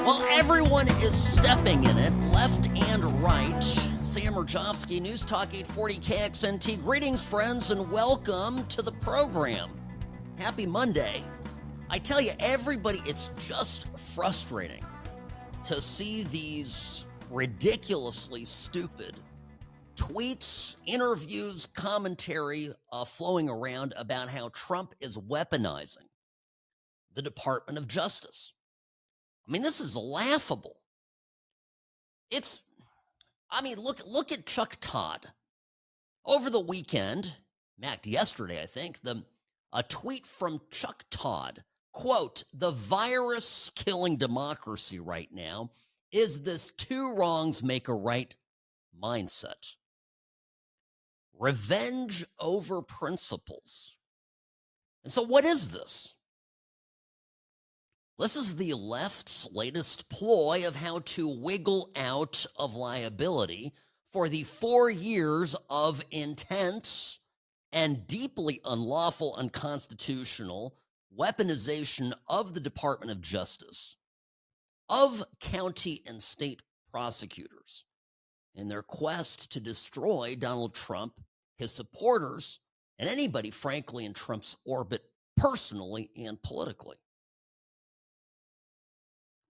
Well, everyone is stepping in it, left and right. Sam Mirejovsky, News Talk 840 KXNT. Greetings, friends, and welcome to the program. Happy Monday. I tell you, everybody, it's just frustrating to see these ridiculously stupid tweets, interviews, commentary flowing around about how Trump is weaponizing the Department of Justice. I mean, this is laughable. Look at Chuck Todd. Over the weekend, yesterday, I think, a tweet from Chuck Todd, quote, "The virus killing democracy right now is this two wrongs make a right mindset. Revenge over principles." And so what is this? This is the left's latest ploy of how to wiggle out of liability for the 4 years of intense and deeply unlawful, unconstitutional weaponization of the Department of Justice, of county and state prosecutors, in their quest to destroy Donald Trump, his supporters, and anybody, frankly, in Trump's orbit personally and politically.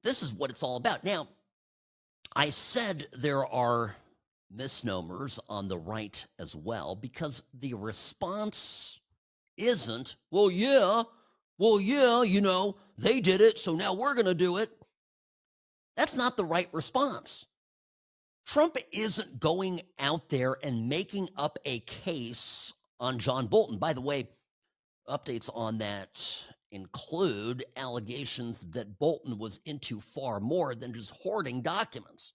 This is what it's all about. Now, I said there are misnomers on the right as well, because the response isn't, well, yeah, they did it, so now we're going to do it. That's not the right response. Trump isn't going out there and making up a case on John Bolton. By the way, updates on that include allegations that Bolton was into far more than just hoarding documents.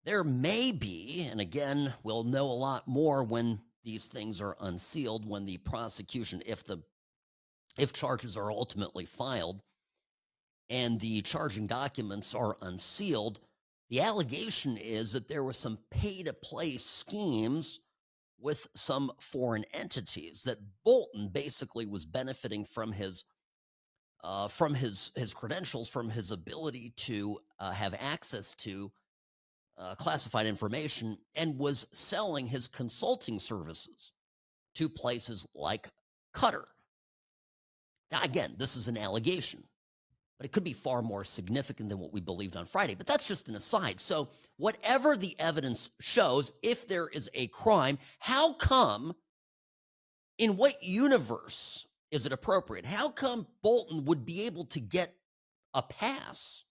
There may be, and again, we'll know a lot more when these things are unsealed, when the prosecution, if charges are ultimately filed and the charging documents are unsealed, the allegation is that there were some pay-to-play schemes with some foreign entities, that Bolton basically was benefiting from his credentials, from his ability to have access to classified information, and was selling his consulting services to places like Qatar. Now, again, this is an allegation, but it could be far more significant than what we believed on Friday. But that's just an aside. So whatever the evidence shows, if there is a crime, how come, in what universe is it appropriate? How come Bolton would be able to get a pass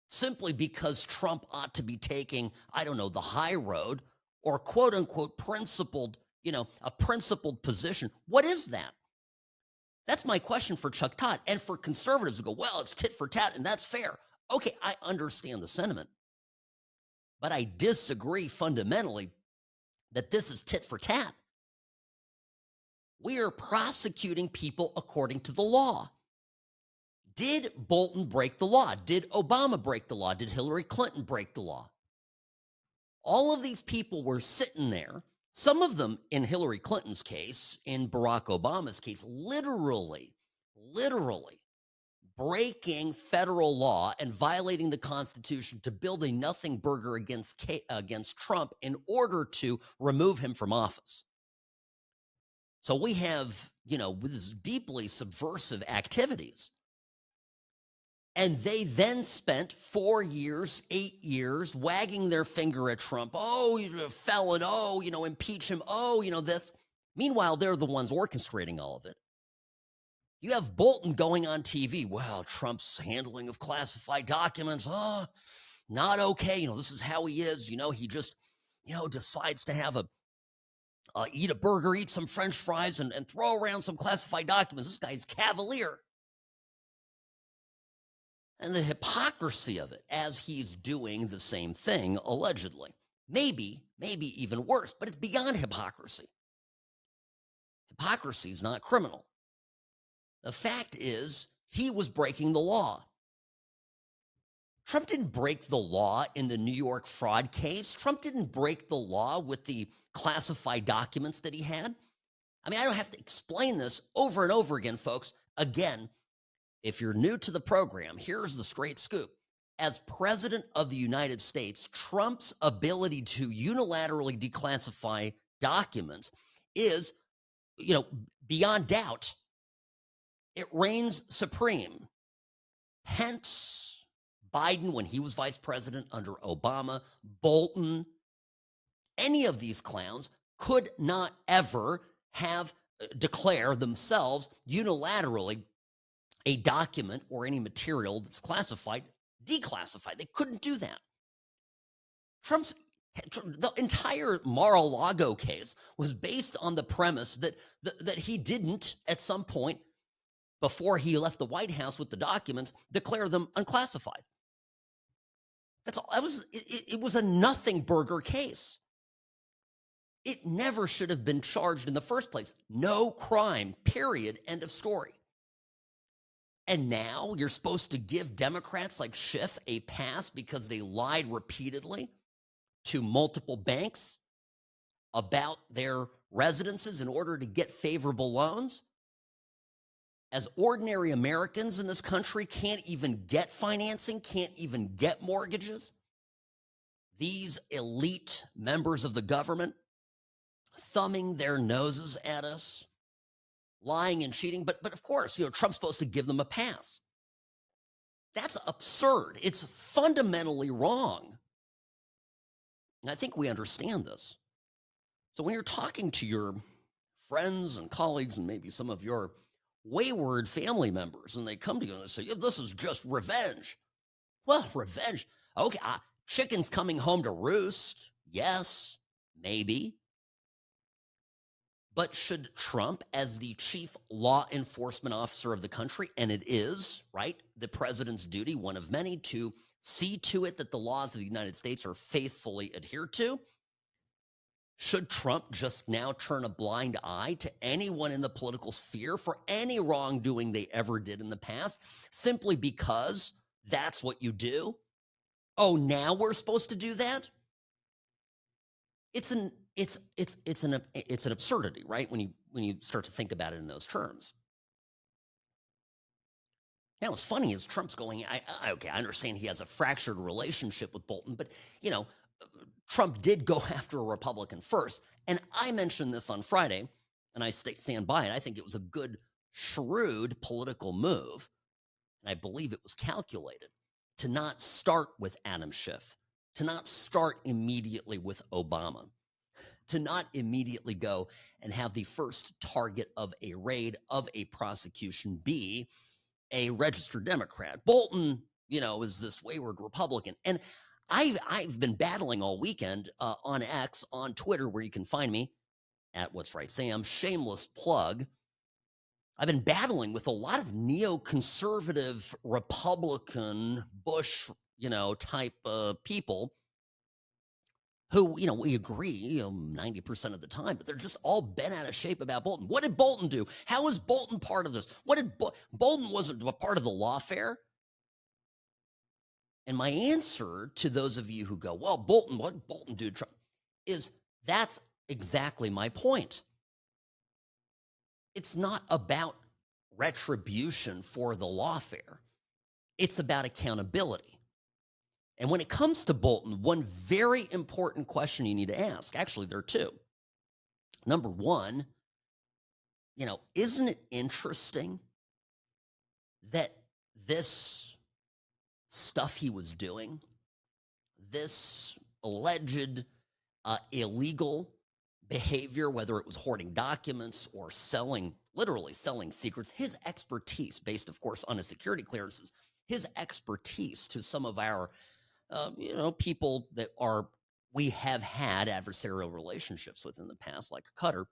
simply because Trump ought to be taking, the high road, or quote unquote principled, a principled position? What is that? That's my question for Chuck Todd, and for conservatives who go, well, it's tit for tat, and that's fair. Okay, I understand the sentiment, but I disagree fundamentally that this is tit for tat. We are prosecuting people according to the law. Did Bolton break the law? Did Obama break the law? Did Hillary Clinton break the law? All of these people were sitting there. Some of them, in Hillary Clinton's case, in Barack Obama's case, literally breaking federal law and violating the Constitution to build a nothing burger against Trump in order to remove him from office. So we have, these deeply subversive activities. And they then spent 4 years, 8 years wagging their finger at Trump. Oh, he's a felon. Oh, impeach him. Oh, this. Meanwhile, they're the ones orchestrating all of it. You have Bolton going on TV. Well, Trump's handling of classified documents. Oh, not okay. This is how he is. He just, decides to have eat a burger, eat some French fries, and throw around some classified documents. This guy's cavalier. And the hypocrisy of it, as he's doing the same thing, allegedly. Maybe even worse, but it's beyond hypocrisy. Hypocrisy is not criminal. The fact is, he was breaking the law. Trump didn't break the law in the New York fraud case. Trump didn't break the law with the classified documents that he had. I mean, I don't have to explain this over and over again, folks. Again, if you're new to the program, here's the straight scoop. As president of the United States, Trump's ability to unilaterally declassify documents is, beyond doubt, it reigns supreme. Hence, Biden, when he was vice president under Obama, Bolton, any of these clowns could not ever have declare themselves unilaterally a document or any material that's classified, declassified. They couldn't do that. The entire Mar-a-Lago case was based on the premise that he didn't, at some point before he left the White House with the documents, declare them unclassified. That's all. It was a nothing burger case. It never should have been charged in the first place. No crime, period, end of story. And now you're supposed to give Democrats like Schiff a pass because they lied repeatedly to multiple banks about their residences in order to get favorable loans? As ordinary Americans in this country can't even get financing, can't even get mortgages, these elite members of the government thumbing their noses at us, lying and cheating, but of course, Trump's supposed to give them a pass. That's absurd. It's fundamentally wrong. And I think we understand this. So when you're talking to your friends and colleagues and maybe some of your wayward family members, and they come to you and they say, yeah, this is just revenge. Well, revenge. Okay, chicken's coming home to roost. Yes, maybe. But should Trump, as the chief law enforcement officer of the country, and it is, right, the president's duty, one of many, to see to it that the laws of the United States are faithfully adhered to, should Trump just now turn a blind eye to anyone in the political sphere for any wrongdoing they ever did in the past, simply because that's what you do? Oh, now we're supposed to do that? It's an absurdity, right? When you start to think about it in those terms. Now, what's funny is Trump's going, I understand he has a fractured relationship with Bolton, but, Trump did go after a Republican first. And I mentioned this on Friday, and I stand by it. I think it was a good, shrewd political move. And I believe it was calculated to not start with Adam Schiff, to not start immediately with Obama, to not immediately go and have the first target of a raid, of a prosecution, be a registered Democrat. Bolton, is this wayward Republican. And I've been battling all weekend on X, on Twitter, where you can find me at What's Right Sam, shameless plug. I've been battling with a lot of neoconservative Republican Bush, type people who, we agree 90% of the time, but they're just all bent out of shape about Bolton. What did Bolton do? How is Bolton part of this? What did Bolton wasn't a part of the lawfare? And my answer to those of you who go, well, Bolton, what did Bolton do? Is that's exactly my point. It's not about retribution for the lawfare. It's about accountability. And when it comes to Bolton, one very important question you need to ask, actually, there are two. Number one, isn't it interesting that this stuff he was doing, this alleged illegal behavior, whether it was hoarding documents or literally selling secrets, his expertise, based, of course, on his security clearances, his expertise to some of our, people that we have had adversarial relationships with in the past, like Qatar.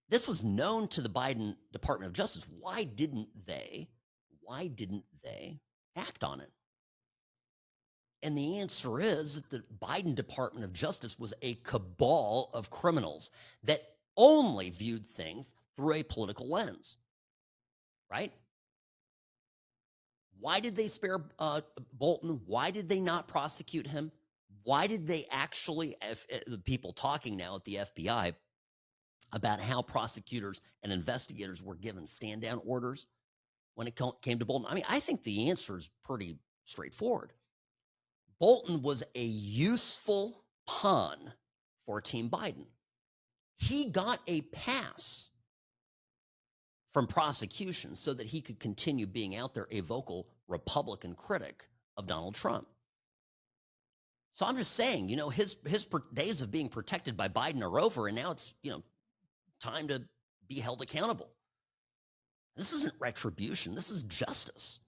This was known to the Biden Department of Justice. Why didn't they act on it? And the answer is that the Biden Department of Justice was a cabal of criminals that only viewed things through a political lens, right? Why did they spare Bolton? Why did they not prosecute him? Why did they actually, the people talking now at the FBI, about how prosecutors and investigators were given stand-down orders when it came to Bolton. I mean, I think the answer is pretty straightforward. Bolton was a useful pawn for Team Biden. He got a pass from prosecution so that he could continue being out there a vocal Republican critic of Donald Trump. So I'm just saying, his days of being protected by Biden are over, and now it's, time to be held accountable. This isn't retribution. This is justice.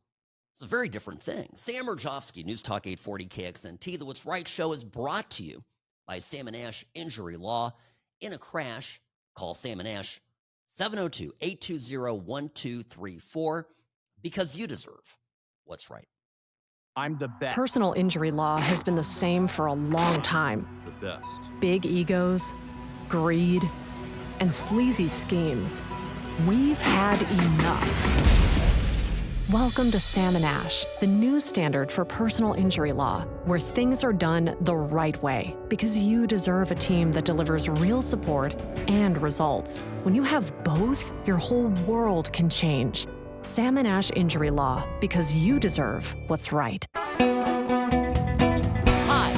It's a very different thing. Sam Mirejovsky, News Talk 840 KXNT. The What's Right show is brought to you by Sam & Ash Injury Law. In a crash, call Sam & Ash 702-820-1234 because you deserve what's right. I'm the best. Personal injury law has been the same for a long time. The best. Big egos, greed, and sleazy schemes. We've had enough. Welcome to Sam & Ash, the new standard for personal injury law, where things are done the right way, because you deserve a team that delivers real support and results. When you have both, your whole world can change. Sam & Ash Injury Law, because you deserve what's right. Hi,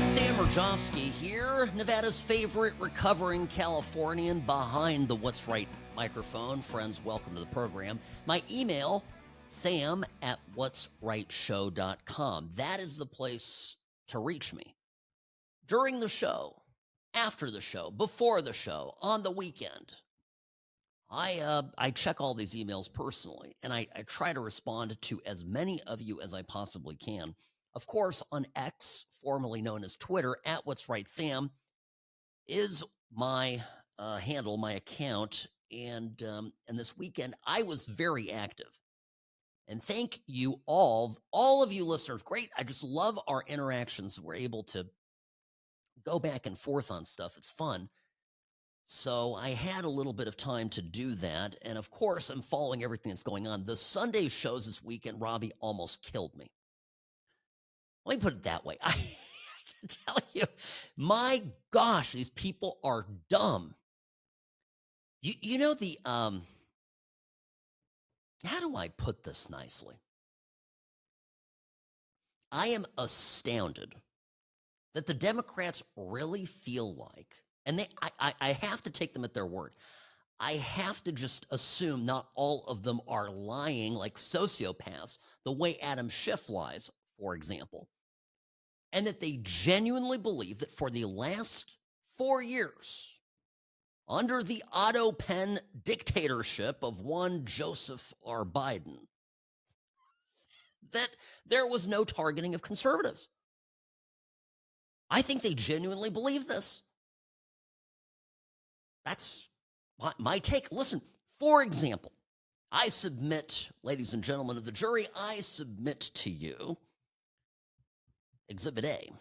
Sam Mirejovsky here, Nevada's favorite recovering Californian behind the What's Right microphone. Friends, welcome to the program. My email, sam@whatsrightshow.com. That is the place to reach me. During the show, after the show, before the show, on the weekend, I check all these emails personally, and I try to respond to as many of you as I possibly can. Of course, on X, formerly known as Twitter, @What'sRightSam, is my handle, my account, and this weekend I was very active. And thank you all of you listeners. Great. I just love our interactions. We're able to go back and forth on stuff. It's fun. So I had a little bit of time to do that. And of course, I'm following everything that's going on. The Sunday shows this weekend, Robbie, almost killed me. Let me put it that way. I can tell you, my gosh, these people are dumb. You know the, how do I put this nicely? I am astounded that the Democrats really feel like, and I have to take them at their word. I have to just assume not all of them are lying like sociopaths, the way Adam Schiff lies, for example, and that they genuinely believe that for the last 4 years, under the Otto Penn dictatorship of one Joseph R. Biden, that there was no targeting of conservatives. I think they genuinely believe this. That's my take. Listen, for example, I submit, ladies and gentlemen of the jury, I submit to you Exhibit A.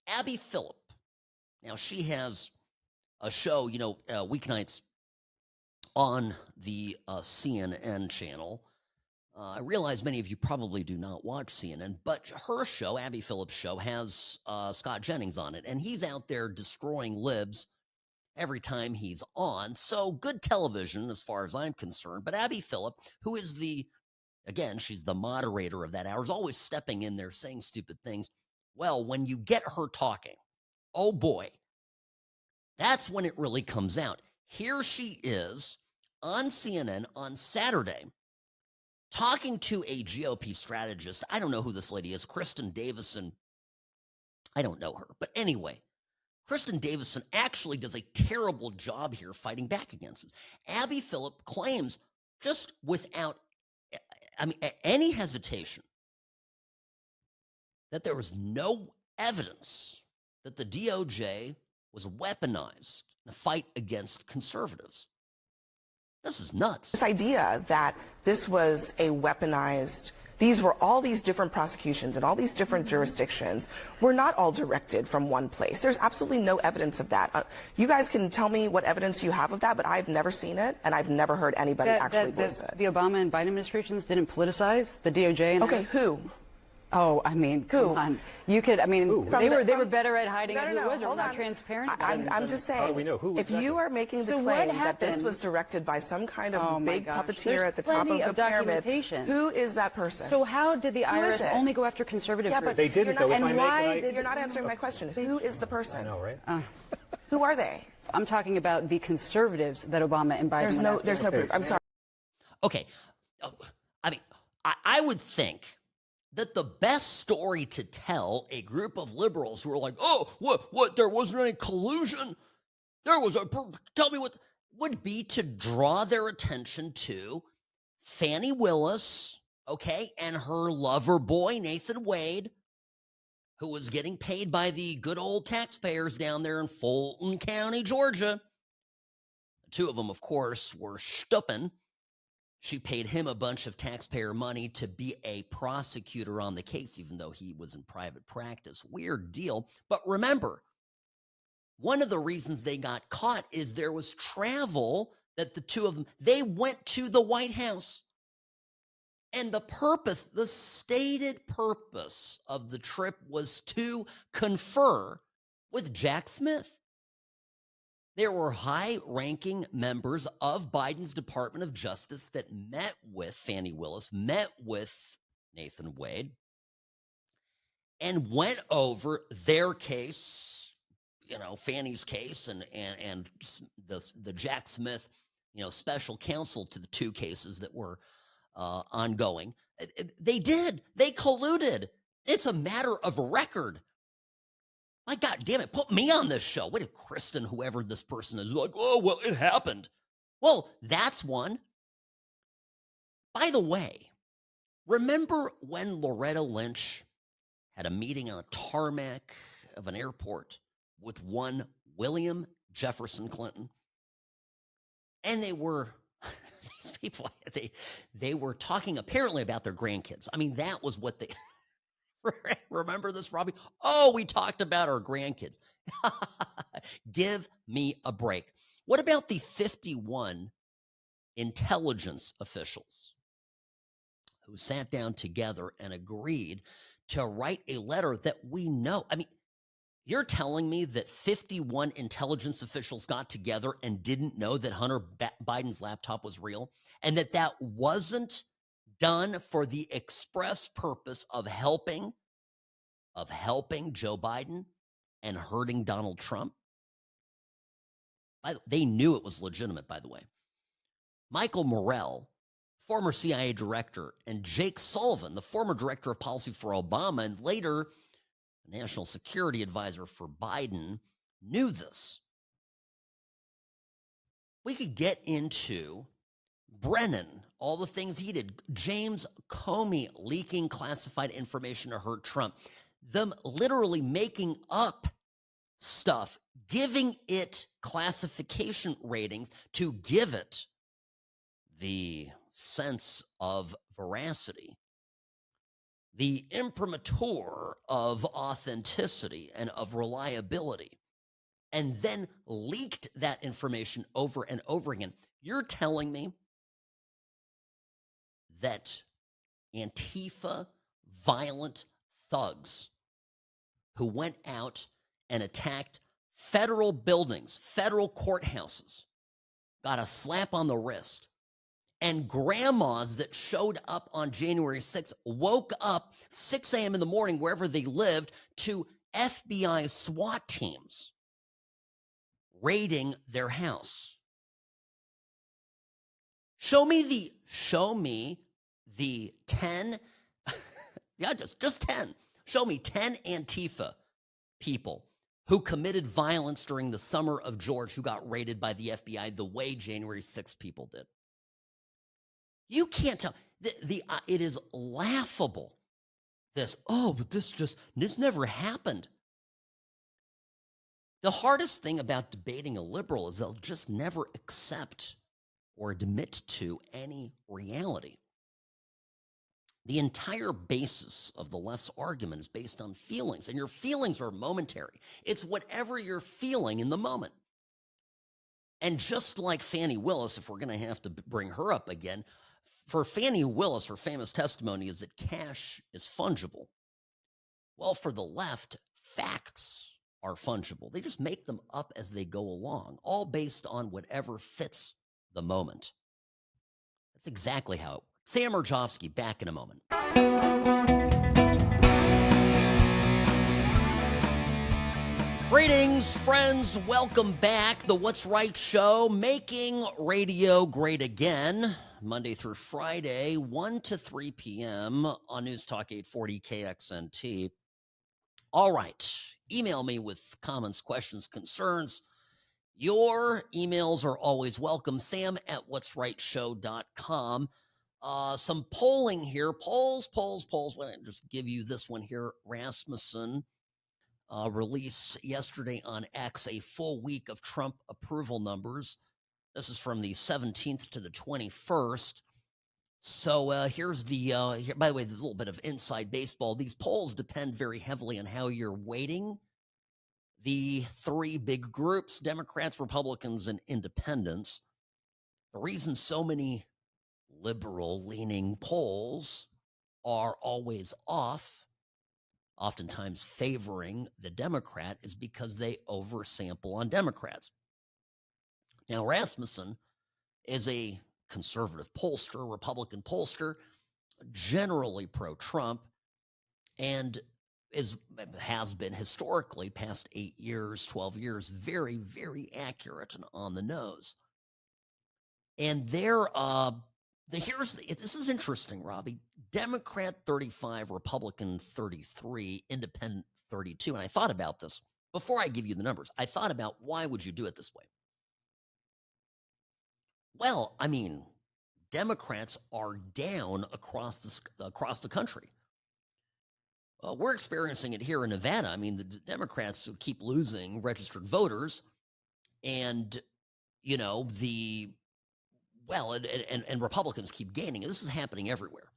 Abby Phillip. Now, she has a show, weeknights on the CNN channel. I realize many of you probably do not watch CNN, but her show, Abby Phillip's show, has Scott Jennings on it, and he's out there destroying libs every time he's on. So good television as far as I'm concerned. But Abby Phillip, who is she's the moderator of that hour, is always stepping in there saying stupid things. Well, when you get her talking, oh boy, that's when it really comes out. Here she is on CNN on Saturday talking to a GOP strategist. I don't know who this lady is, Kristen Davison. I don't know her. But anyway, Kristen Davison actually does a terrible job here fighting back against this. Abby Phillip claims, just without any hesitation, that there was no evidence that the DOJ was weaponized in a fight against conservatives. This is nuts. This idea that this was a weaponized, these were all these different prosecutions and all these different jurisdictions were not all directed from one place. There's absolutely no evidence of that. You guys can tell me what evidence you have of that, but I've never seen it, and I've never heard anybody actually voice it. The Obama and Biden administrations didn't politicize the DOJ. Okay, who? Oh, I mean, come on. You could, I mean, they were better at hiding No, who no, it was, or hold not on. transparent. I'm just saying, How do we know who if you are making the So claim what that this happened? was directed by some kind of Oh, my big gosh. puppeteer There's at the top of plenty the of pyramid, documentation. who is that person? So how did the Who is IRS it? only go after conservative Yeah, groups? but They didn't, you're not though, if And I may, why can I- did- You're not answering my question. Who is the person? I know, right? Who are they? I'm talking about the conservatives that Obama and Biden went after. There's no proof. I'm sorry. Okay. I mean, I would think that the best story to tell a group of liberals who are like, oh, what, there wasn't any collusion? Tell me what, would be to draw their attention to Fani Willis, okay, and her lover boy, Nathan Wade, who was getting paid by the good old taxpayers down there in Fulton County, Georgia. The two of them, of course, were Stuppen. She paid him a bunch of taxpayer money to be a prosecutor on the case, even though he was in private practice. Weird deal. But remember, one of the reasons they got caught is there was travel that the two of them, they went to the White House. And the stated purpose of the trip was to confer with Jack Smith. There were high-ranking members of Biden's Department of Justice that met with Fani Willis, met with Nathan Wade, and went over their case, Fani's case, and the Jack Smith, special counsel to the two cases that were ongoing. They did. They colluded. It's a matter of record. My God damn it, put me on this show. What if Kristen, whoever this person is, like, oh, well, it happened. Well, that's one. By the way, remember when Loretta Lynch had a meeting on a tarmac of an airport with one William Jefferson Clinton? And they were, these people, they were talking apparently about their grandkids. I mean, that was what they... Remember this, Robbie? Oh, we talked about our grandkids. Give me a break. What about the 51 intelligence officials who sat down together and agreed to write a letter that we know? I mean, you're telling me that 51 intelligence officials got together and didn't know that Hunter Biden's laptop was real, and that wasn't done for the express purpose of helping Joe Biden and hurting Donald Trump? They knew it was legitimate, by the way. Michael Morrell, former CIA director, and Jake Sullivan, the former director of policy for Obama and later national security advisor for Biden, knew this. We could get into Brennan, all the things he did, James Comey leaking classified information to hurt Trump, them literally making up stuff, giving it classification ratings to give it the sense of veracity, the imprimatur of authenticity and of reliability, and then leaked that information over and over again. You're telling me that Antifa violent thugs who went out and attacked federal buildings, federal courthouses, got a slap on the wrist, and grandmas that showed up on January 6th woke up 6 a.m. in the morning wherever they lived to FBI SWAT teams raiding their house. Show me the 10, yeah, just 10. Show me 10 Antifa people who committed violence during the summer of George who got raided by the FBI the way January 6th people did. You can't tell. It is laughable. But this never happened. The hardest thing about debating a liberal is they'll just never accept or admit to any reality. The entire basis of the left's argument is based on feelings, and your feelings are momentary. It's whatever you're feeling in the moment. And just like Fani Willis, if we're going to have to bring her up again, for Fani Willis, her famous testimony is that cash is fungible. Well, for the left, facts are fungible. They just make them up as they go along, all based on whatever fits the moment. That's exactly how it works. Sam Mirejovsky, back in a moment. Greetings, friends. Welcome back. The What's Right Show, making radio great again. Monday through Friday, 1 to 3 p.m. on News Talk 840 KXNT. All right. Email me with comments, questions, concerns. Your emails are always welcome. Sam at what'srightshow.com. Some polling here. Polls. Why don't I just give you this one here? Rasmussen released yesterday on X a full week of Trump approval numbers. This is from the 17th to the 21st. So here's the, by the way, there's a little bit of inside baseball. These polls depend very heavily on how you're weighting the three big groups, Democrats, Republicans, and independents. The reason so many liberal-leaning polls are always off, oftentimes favoring the Democrat, is because they oversample on Democrats. Now, Rasmussen is a conservative pollster, Republican pollster, generally pro-Trump, and has been historically, past 8 years, 12 years, very, very accurate and on the nose. And this is interesting, Robbie. Democrat 35, Republican 33, Independent 32. And I thought about this before I give you the numbers. I thought about, why would you do it this way? Well, I mean, Democrats are down across the country. We're experiencing it here in Nevada. I mean, the Democrats keep losing registered voters, and and Republicans keep gaining. This is happening everywhere,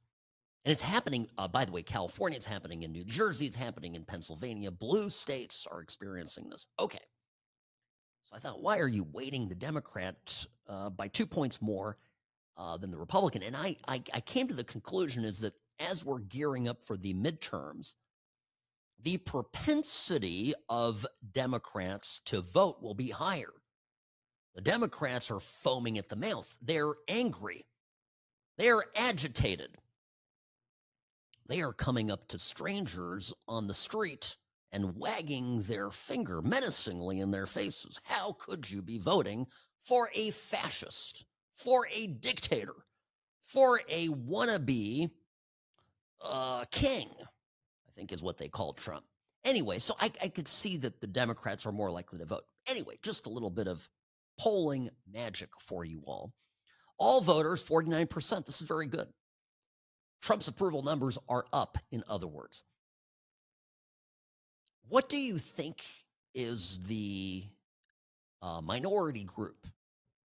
and it's happening. By the way, California, it's happening in New Jersey, it's happening in Pennsylvania. Blue states are experiencing this. Okay, so I thought, why are you weighting the Democrat by 2 points more than the Republican? And I came to the conclusion is that as we're gearing up for the midterms, the propensity of Democrats to vote will be higher. The Democrats are foaming at the mouth. They're angry. They're agitated. They are coming up to strangers on the street and wagging their finger menacingly in their faces. How could you be voting for a fascist, for a dictator, for a wannabe king, I think is what they call Trump. Anyway, so I could see that the Democrats are more likely to vote. Anyway, just a little bit of polling magic for you all. All voters, 49%. This is very good. Trump's approval numbers are up, in other words. What do you think is the minority group?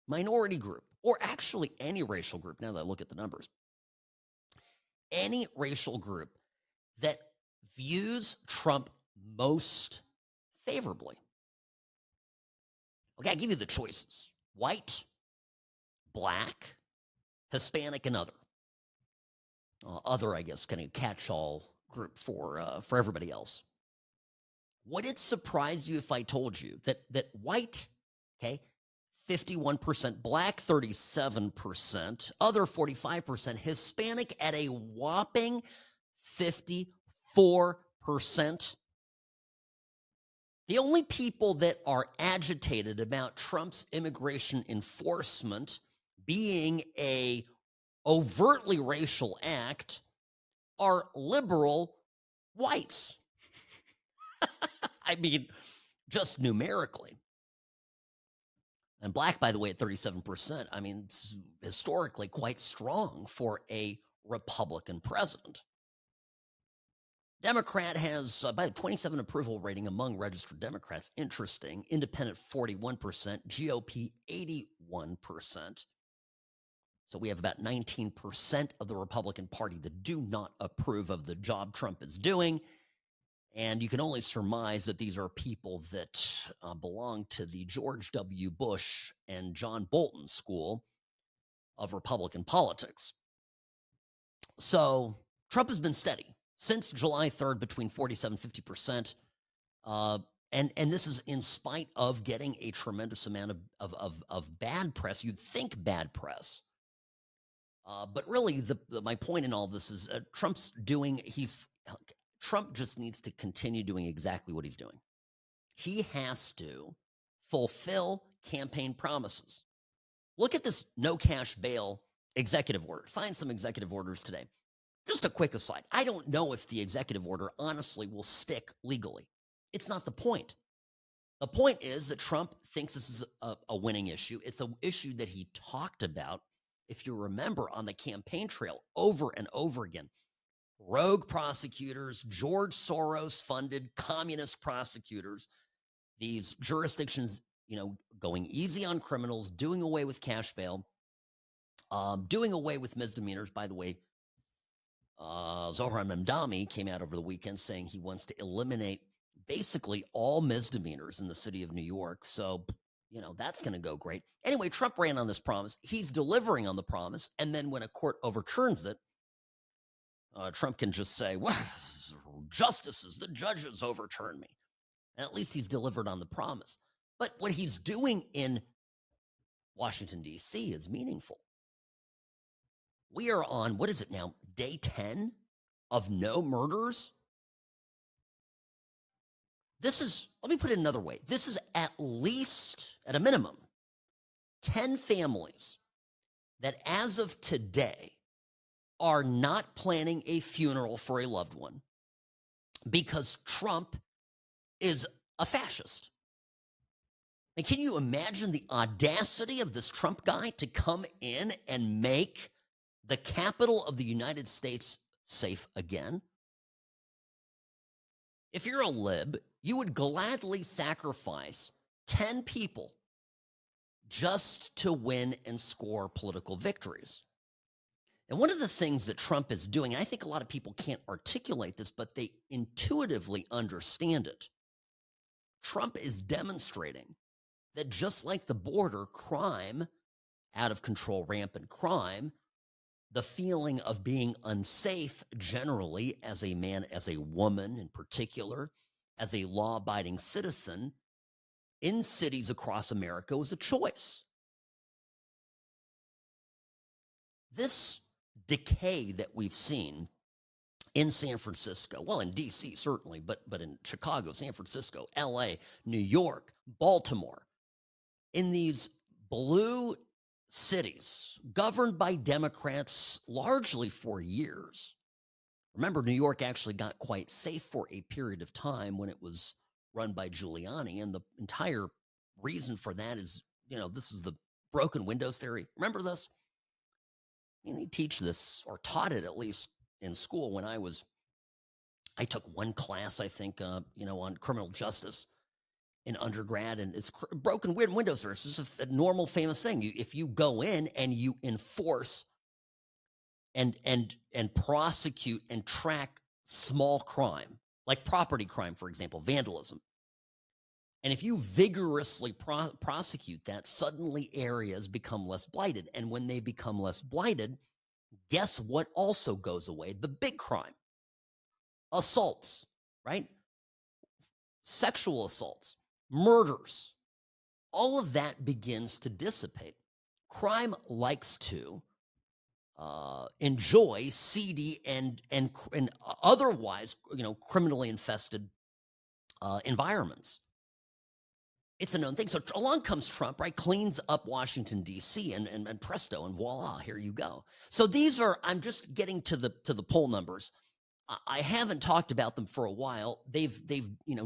Minority group, or actually any racial group, now that I look at the numbers. Any racial group that views Trump most favorably. Okay, I give you the choices: white, black, Hispanic, and other. Other, I guess, kind of catch-all group for everybody else. Would it surprise you if I told you that white, okay, 51%, black 37%, other 45%, Hispanic at a whopping 54%? The only people that are agitated about Trump's immigration enforcement being a overtly racial act are liberal whites. I mean, just numerically. And black, by the way, at 37%. I mean, it's historically quite strong for a Republican president. Democrat has about a 27 approval rating among registered Democrats. Interesting. Independent, 41%. GOP, 81%. So we have about 19% of the Republican Party that do not approve of the job Trump is doing. And you can only surmise that these are people that belong to the George W. Bush and John Bolton school of Republican politics. So Trump has been steady. since July 3rd between 47 and 50%. And this is in spite of getting a tremendous amount of bad press. You'd think bad press. But really, my point in all of this is Trump just needs to continue doing exactly what he's doing. He has to fulfill campaign promises. Look at this no cash bail executive order. Signed some executive orders today. Just a quick aside. I don't know if the executive order honestly will stick legally. It's not the point. The point is that Trump thinks this is a winning issue. It's an issue that he talked about, if you remember, on the campaign trail over and over again. Rogue prosecutors, George Soros-funded communist prosecutors, these jurisdictions, going easy on criminals, doing away with cash bail, doing away with misdemeanors. By the way, Zohran Mamdani came out over the weekend saying he wants to eliminate basically all misdemeanors in the city of New York. So, that's going to go great. Anyway, Trump ran on this promise. He's delivering on the promise. And then when a court overturns it, Trump can just say, well, justices, the judges overturned me. And at least he's delivered on the promise. But what he's doing in Washington, D.C. is meaningful. We are on, what is it now, day 10 of no murders? This is, let me put it another way. This is at least, at a minimum, 10 families that as of today are not planning a funeral for a loved one because Trump is a fascist. And can you imagine the audacity of this Trump guy to come in and make the capital of the United States safe again? If you're a lib, you would gladly sacrifice 10 people just to win and score political victories. And one of the things that Trump is doing, and I think a lot of people can't articulate this, but they intuitively understand it. Trump is demonstrating that just like the border, crime, out of control, rampant crime, the feeling of being unsafe generally as a man, as a woman in particular, as a law-abiding citizen in cities across America was a choice. This decay that we've seen in San Francisco, well, in D.C. certainly, but in Chicago, San Francisco, L.A., New York, Baltimore, in these blue cities governed by Democrats largely for years. Remember, New York actually got quite safe for a period of time when it was run by Giuliani, and the entire reason for that is, this is the broken windows theory. Remember this? I mean, they teach this, or taught it at least in school when I took one class, I think, on criminal justice in undergrad, and it's broken windows theory. This is a normal, famous thing. If you go in and you enforce and prosecute and track small crime, like property crime, for example, vandalism, and if you vigorously prosecute that, suddenly areas become less blighted. And when they become less blighted, guess what also goes away? The big crime. Assaults, right? Sexual assaults, murders. All of that begins to dissipate. Crime likes to enjoy seedy and otherwise, criminally infested environments. It's a known thing. So along comes Trump, right? Cleans up Washington, D.C., and presto, and voila, here you go. So these are, I'm just getting to the poll numbers. I haven't talked about them for a while. They've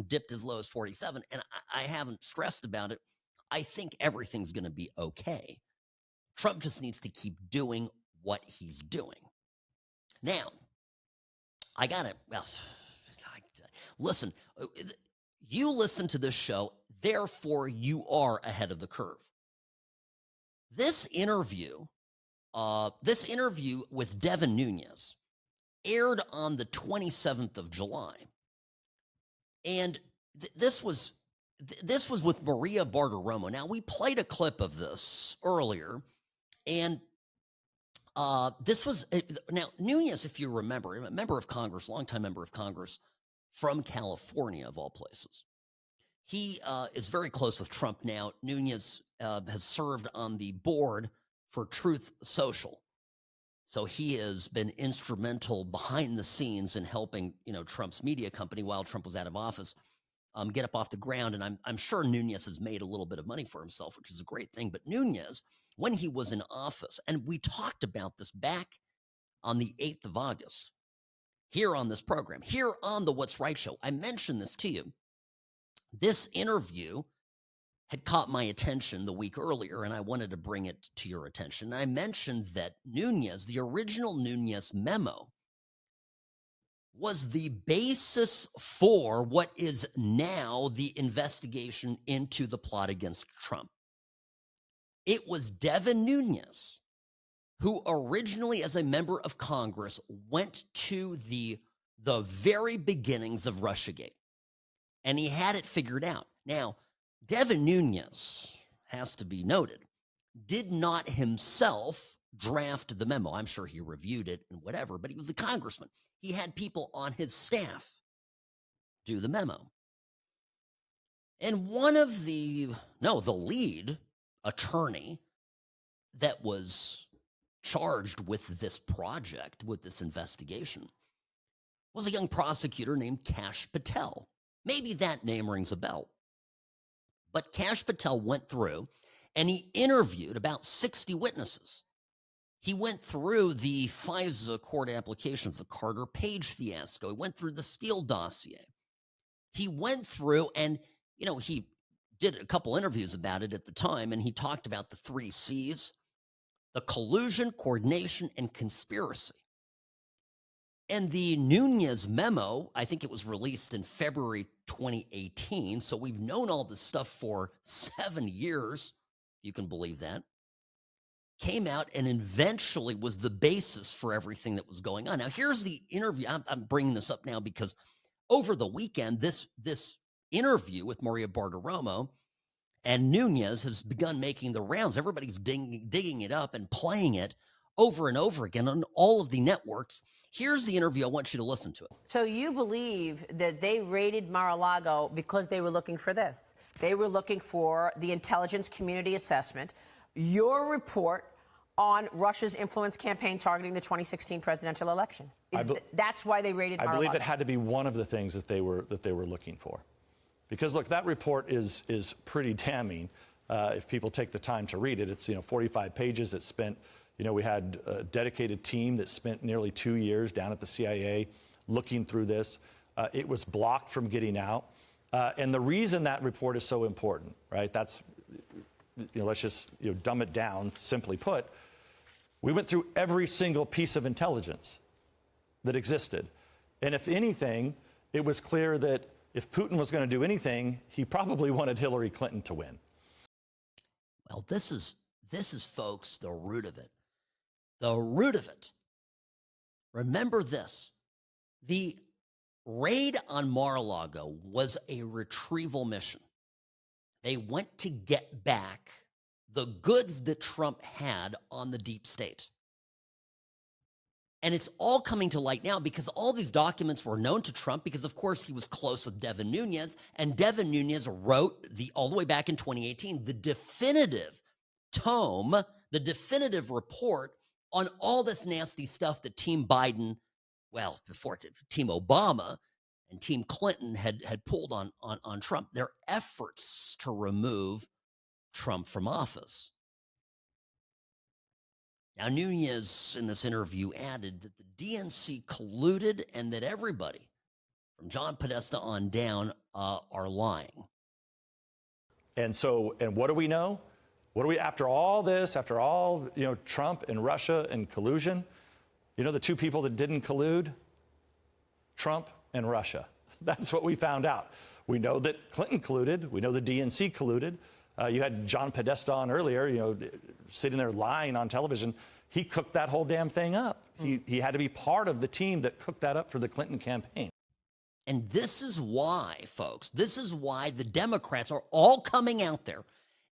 dipped as low as 47, and I haven't stressed about it. I think everything's going to be okay. Trump just needs to keep doing what he's doing. Now, listen, you listen to this show, therefore you are ahead of the curve. This interview with Devin Nunes aired on the 27th of July. And this was with Maria Bartiromo. Now, we played a clip of this earlier, and This was now Nunez, if you remember, a member of Congress, longtime member of Congress from California, of all places. He is very close with Trump now. Nunez has served on the board for Truth Social. So he has been instrumental behind the scenes in helping, Trump's media company while Trump was out of office get up off the ground. And I'm sure Nunez has made a little bit of money for himself, which is a great thing. But Nunez, when he was in office, and we talked about this back on the 8th of August, here on this program, here on the What's Right show, I mentioned this to you. This interview had caught my attention the week earlier, and I wanted to bring it to your attention. I mentioned that Nunez, the original Nunez memo, was the basis for what is now the investigation into the plot against Trump. It was Devin Nunes who originally, as a member of Congress, went to the very beginnings of Russiagate, and he had it figured out. Now, Devin Nunes, has to be noted, did not himself draft the memo. I'm sure he reviewed it and whatever, but he was a congressman. He had people on his staff do the memo. And one of the lead attorney that was charged with this project, with this investigation, was a young prosecutor named Kash Patel. Maybe that name rings a bell. But Kash Patel went through and he interviewed about 60 witnesses. He went through the FISA court applications, the Carter Page fiasco. He went through the Steele dossier. He went through and, he did a couple interviews about it at the time, and he talked about the 3 C's, the collusion, coordination, and conspiracy. And the Nunes memo, I think it was released in February 2018, so we've known all this stuff for 7 years, you can believe that, came out and eventually was the basis for everything that was going on. Now, here's the interview. I'm bringing this up now because over the weekend, this interview with Maria Bartiromo and Nunes has begun making the rounds. Everybody's digging it up and playing it over and over again on all of the networks. Here's the interview. I want you to listen to it. So you believe that they raided Mar-a-Lago because they were looking for this? They were looking for the intelligence community assessment, your report on Russia's influence campaign targeting the 2016 presidential election. That's why they raided Mar-a-Lago? I believe it had to be one of the things that they were looking for. Because, look, that report is pretty damning if people take the time to read it. It's, 45 pages. It's spent... we had a dedicated team that spent nearly 2 years down at the CIA looking through this. It was blocked from getting out. And the reason that report is so important, right, that's, let's just dumb it down, simply put. We went through every single piece of intelligence that existed. And if anything, it was clear that if Putin was going to do anything, he probably wanted Hillary Clinton to win. Well, this is, folks, the root of it. The root of it. Remember this. The raid on Mar-a-Lago was a retrieval mission. They went to get back the goods that Trump had on the deep state. And it's all coming to light now because all these documents were known to Trump because, of course, he was close with Devin Nunes. And Devin Nunes wrote, all the way back in 2018, the definitive tome, the definitive report on all this nasty stuff that Team Biden, before Team Obama and Team Clinton had pulled on Trump, their efforts to remove Trump from office. Now, Nunes, in this interview, added that the DNC colluded and that everybody, from John Podesta on down, are lying. And what do we know? After all this, after all, Trump and Russia and collusion, the 2 people that didn't collude? Trump and Russia. That's what we found out. We know that Clinton colluded. We know the DNC colluded. You had John Podesta on earlier, sitting there lying on television. He cooked that whole damn thing up. He had to be part of the team that cooked that up for the Clinton campaign. And this is why, folks, this is why the Democrats are all coming out there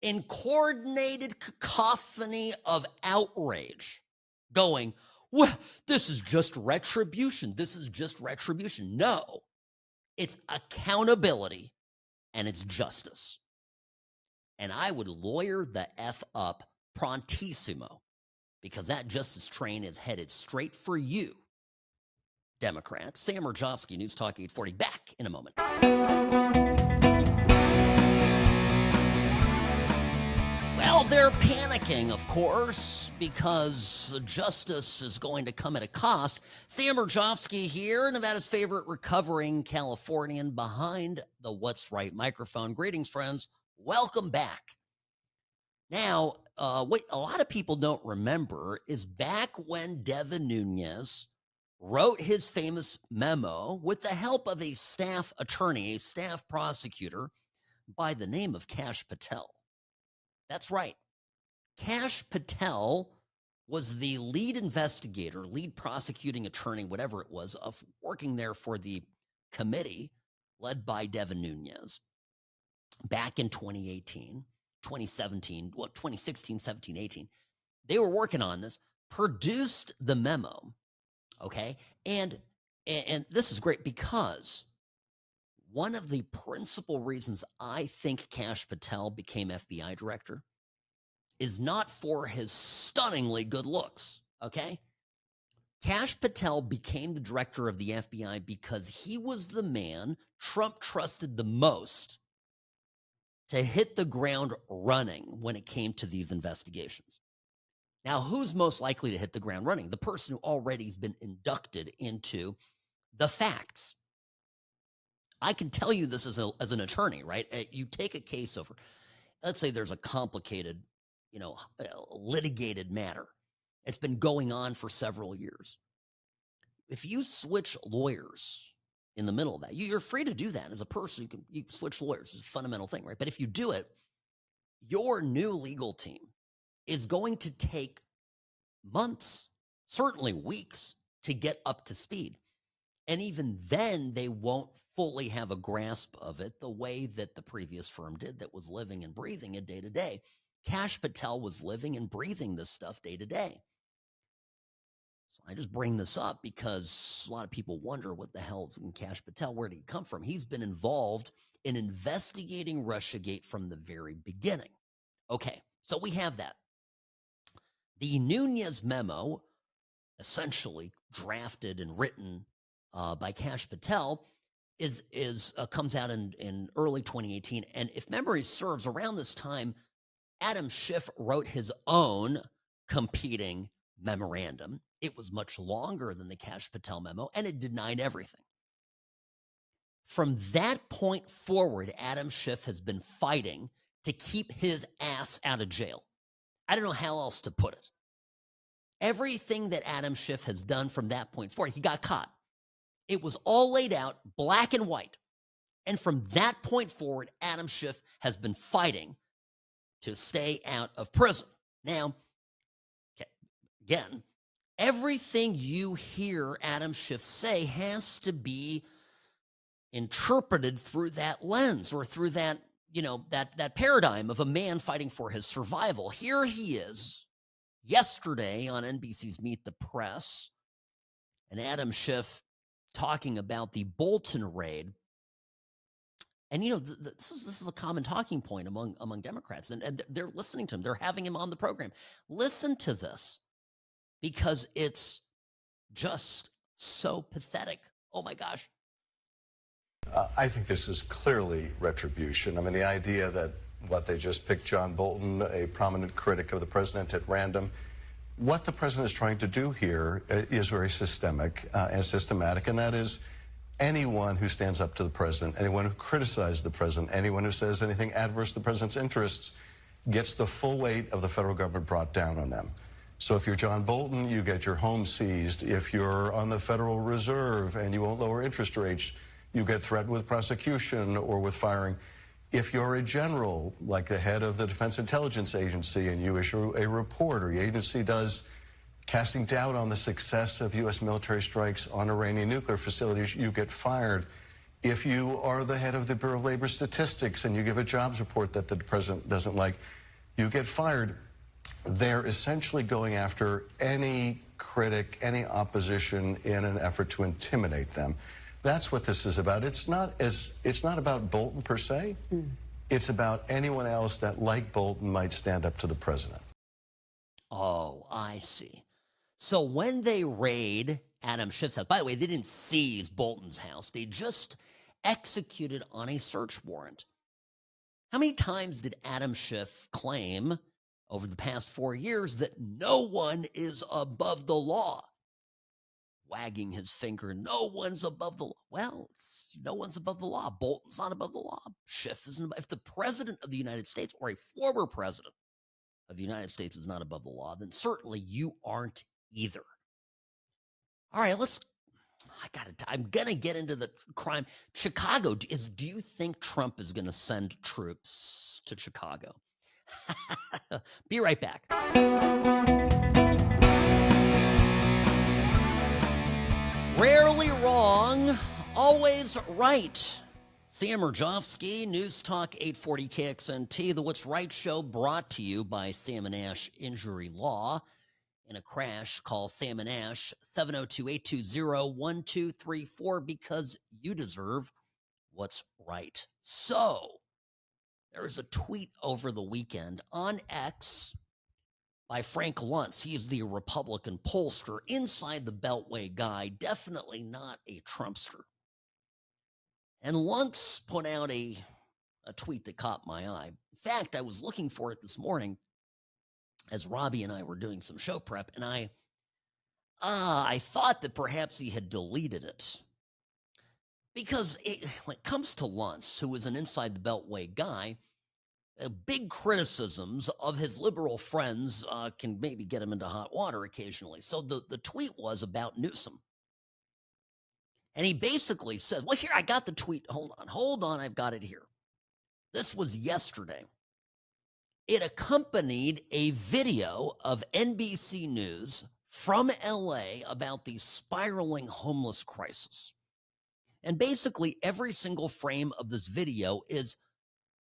in coordinated cacophony of outrage. going, well, this is just retribution. This is just retribution. No, it's accountability and it's justice. And I would lawyer the F up prontissimo, because that justice train is headed straight for you, Democrats. Sam Mirejovsky, News Talk 840. Back in a moment. Well, they're panicking, of course, because justice is going to come at a cost. Sam Mirejovsky here, Nevada's favorite recovering Californian behind the What's Right microphone. Greetings, friends. Welcome back. Now, what a lot of people don't remember is back when Devin Nunes wrote his famous memo with the help of a staff attorney, a staff prosecutor by the name of Kash Patel. That's right. Kash Patel was the lead investigator, lead prosecuting attorney, whatever it was, of working there for the committee led by Devin Nunes back in 2018, 2017, 2016, 17, 18. They were working on this, produced the memo, okay? And this is great because one of the principal reasons I think Kash Patel became FBI director is not for his stunningly good looks, okay? Kash Patel became the director of the FBI because he was the man Trump trusted the most to hit the ground running when it came to these investigations. Now, who's most likely to hit the ground running? The person who already has been inducted into the facts. I can tell you this as an attorney, right? You take a case over. Let's say there's a complicated, litigated matter. It's been going on for several years. If you switch lawyers in the middle of that, you're free to do that as a person. You can switch lawyers. It's a fundamental thing, right? But if you do it, your new legal team is going to take months, certainly weeks, to get up to speed. And even then, they won't fully have a grasp of it the way that the previous firm did that was living and breathing it day to day. Kash Patel was living and breathing this stuff day to day. So I just bring this up because a lot of people wonder what the hell is Kash Patel, where did he come from? He's been involved in investigating Russiagate from the very beginning. Okay, so we have that. The Nunes memo, essentially drafted and written by Kash Patel, comes out in early 2018. And if memory serves, around this time, Adam Schiff wrote his own competing memorandum. It was much longer than the Kash Patel memo, and it denied everything. From that point forward, Adam Schiff has been fighting to keep his ass out of jail. I don't know how else to put it. Everything that Adam Schiff has done from that point forward, he got caught. It was all laid out, black and white. And from that point forward, Adam Schiff has been fighting to stay out of prison. Now, again, everything you hear Adam Schiff say has to be interpreted through that lens or through that, that paradigm of a man fighting for his survival. Here he is yesterday on NBC's Meet the Press, and Adam Schiff talking about the Bolton raid. And, this is a common talking point among Democrats, and they're listening to him. They're having him on the program. Listen to this, because it's just so pathetic. Oh, my gosh. I think this is clearly retribution. I mean, the idea that they just picked John Bolton, a prominent critic of the president, at random. What the president is trying to do here is very systemic and systematic, and that is anyone who stands up to the president, anyone who criticizes the president, anyone who says anything adverse to the president's interests gets the full weight of the federal government brought down on them. So if you're John Bolton, you get your home seized. If you're on the Federal Reserve and you won't lower interest rates, you get threatened with prosecution or with firing. If you're a general, like the head of the Defense Intelligence Agency, and you issue a report, or your agency does, casting doubt on the success of U.S. military strikes on Iranian nuclear facilities, you get fired. If you are the head of the Bureau of Labor Statistics and you give a jobs report that the president doesn't like, you get fired. they're essentially going after any critic, any opposition in an effort to intimidate them. That's what this is about. It's not about Bolton per se. It's about anyone else that, like Bolton, might stand up to the president. Oh, I see. So when they raid Adam Schiff's house, by the way, they didn't seize Bolton's house. They just executed on a search warrant. How many times did Adam Schiff claim over the past 4 years that no one is above the law? Wagging his finger, no one's above the law. Well, no one's above the law. Bolton's not above the law. Schiff isn't above. If the president of the United States or a former president of the United States is not above the law, then certainly you aren't either. All right, I'm going to get into the crime. Chicago, do you think Trump is going to send troops to Chicago? Be right back. Rarely wrong, always right. Sam Mirejovsky, News Talk 840 KXNT, the What's Right show brought to you by Sam and Ash Injury Law. In a crash, call Sam and Ash 702-820-1234 because you deserve what's right. So, there was a tweet over the weekend on X by Frank Luntz. He is the Republican pollster, inside the Beltway guy, definitely not a Trumpster. And Luntz put out a tweet that caught my eye. In fact, I was looking for it this morning as Robbie and I were doing some show prep, and I thought that perhaps he had deleted it. Because when it comes to Luntz, who is an inside the Beltway guy, big criticisms of his liberal friends can maybe get him into hot water occasionally. So the tweet was about Newsom. And he basically said, well, here, I got the tweet. Hold on, I've got it here. This was yesterday. It accompanied a video of NBC News from LA about the spiraling homeless crisis. And basically, every single frame of this video is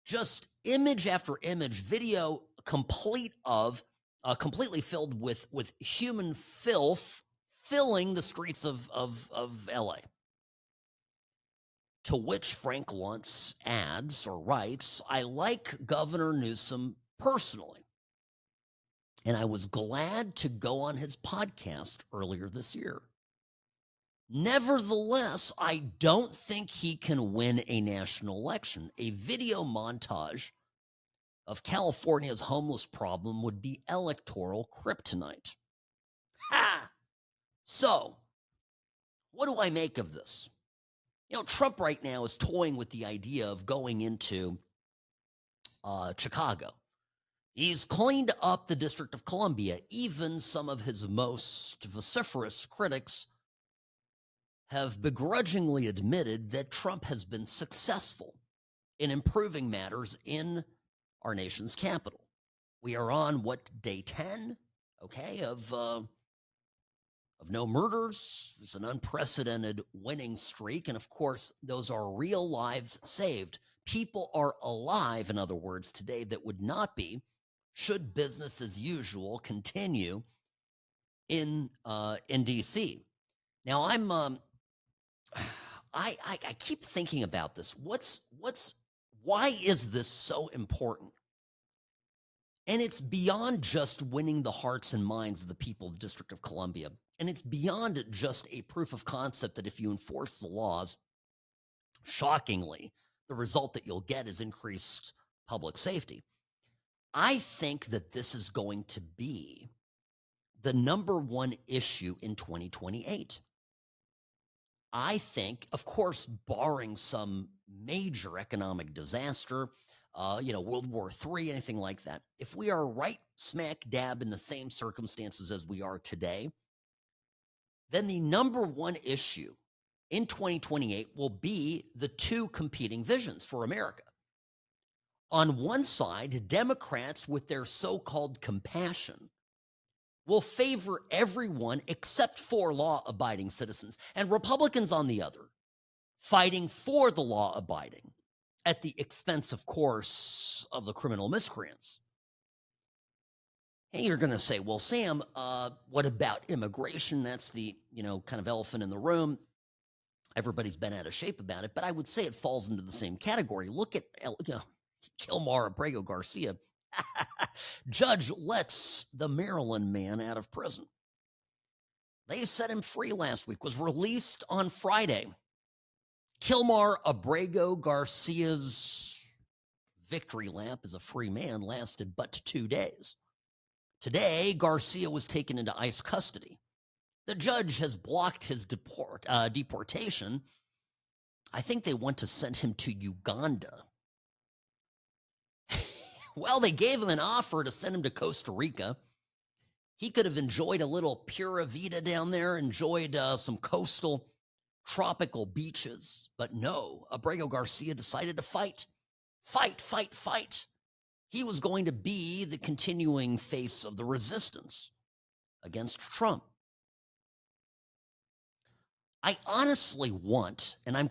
just image after image, video completely filled with human filth filling the streets of LA. To which Frank Luntz adds or writes, I like Governor Newsom personally, and I was glad to go on his podcast earlier this year. Nevertheless, I don't think he can win a national election. A video montage of California's homeless problem would be electoral kryptonite. Ha! So, what do I make of this? You know, Trump right now is toying with the idea of going into Chicago. He's cleaned up the District of Columbia. Even some of his most vociferous critics have begrudgingly admitted that Trump has been successful in improving matters in our nation's capital. We are on, day 10, of no murders. It's an unprecedented winning streak. And of course, those are real lives saved. People are alive, in other words, today that would not be should business as usual continue in D.C. Now, I keep thinking about this. Why is this so important? And it's beyond just winning the hearts and minds of the people of the District of Columbia. And it's beyond just a proof of concept that if you enforce the laws, shockingly, the result that you'll get is increased public safety. I think that this is going to be the number one issue in 2028. I think, of course, barring some major economic disaster, World War III, anything like that, if we are right smack dab in the same circumstances as we are today, then the number one issue in 2028 will be the two competing visions for America. On one side, Democrats, with their so-called compassion, will favor everyone except for law-abiding citizens, and Republicans on the other, fighting for the law-abiding at the expense, of course, of the criminal miscreants. And you're going to say, well, Sam, what about immigration? That's the, kind of elephant in the room. Everybody's been out of shape about it, but I would say it falls into the same category. Look at, Kilmar Abrego Garcia. Judge lets the Maryland man out of prison. They set him free last week, was released on Friday. Kilmar Abrego Garcia's victory lap as a free man lasted but 2 days. Today, Garcia was taken into ICE custody. The judge has blocked his deportation. I think they want to send him to Uganda. Well, they gave him an offer to send him to Costa Rica. He could have enjoyed a little Pura Vida down there, enjoyed some coastal tropical beaches. But no, Abrego Garcia decided to fight. Fight. He was going to be the continuing face of the resistance against Trump. I honestly want, and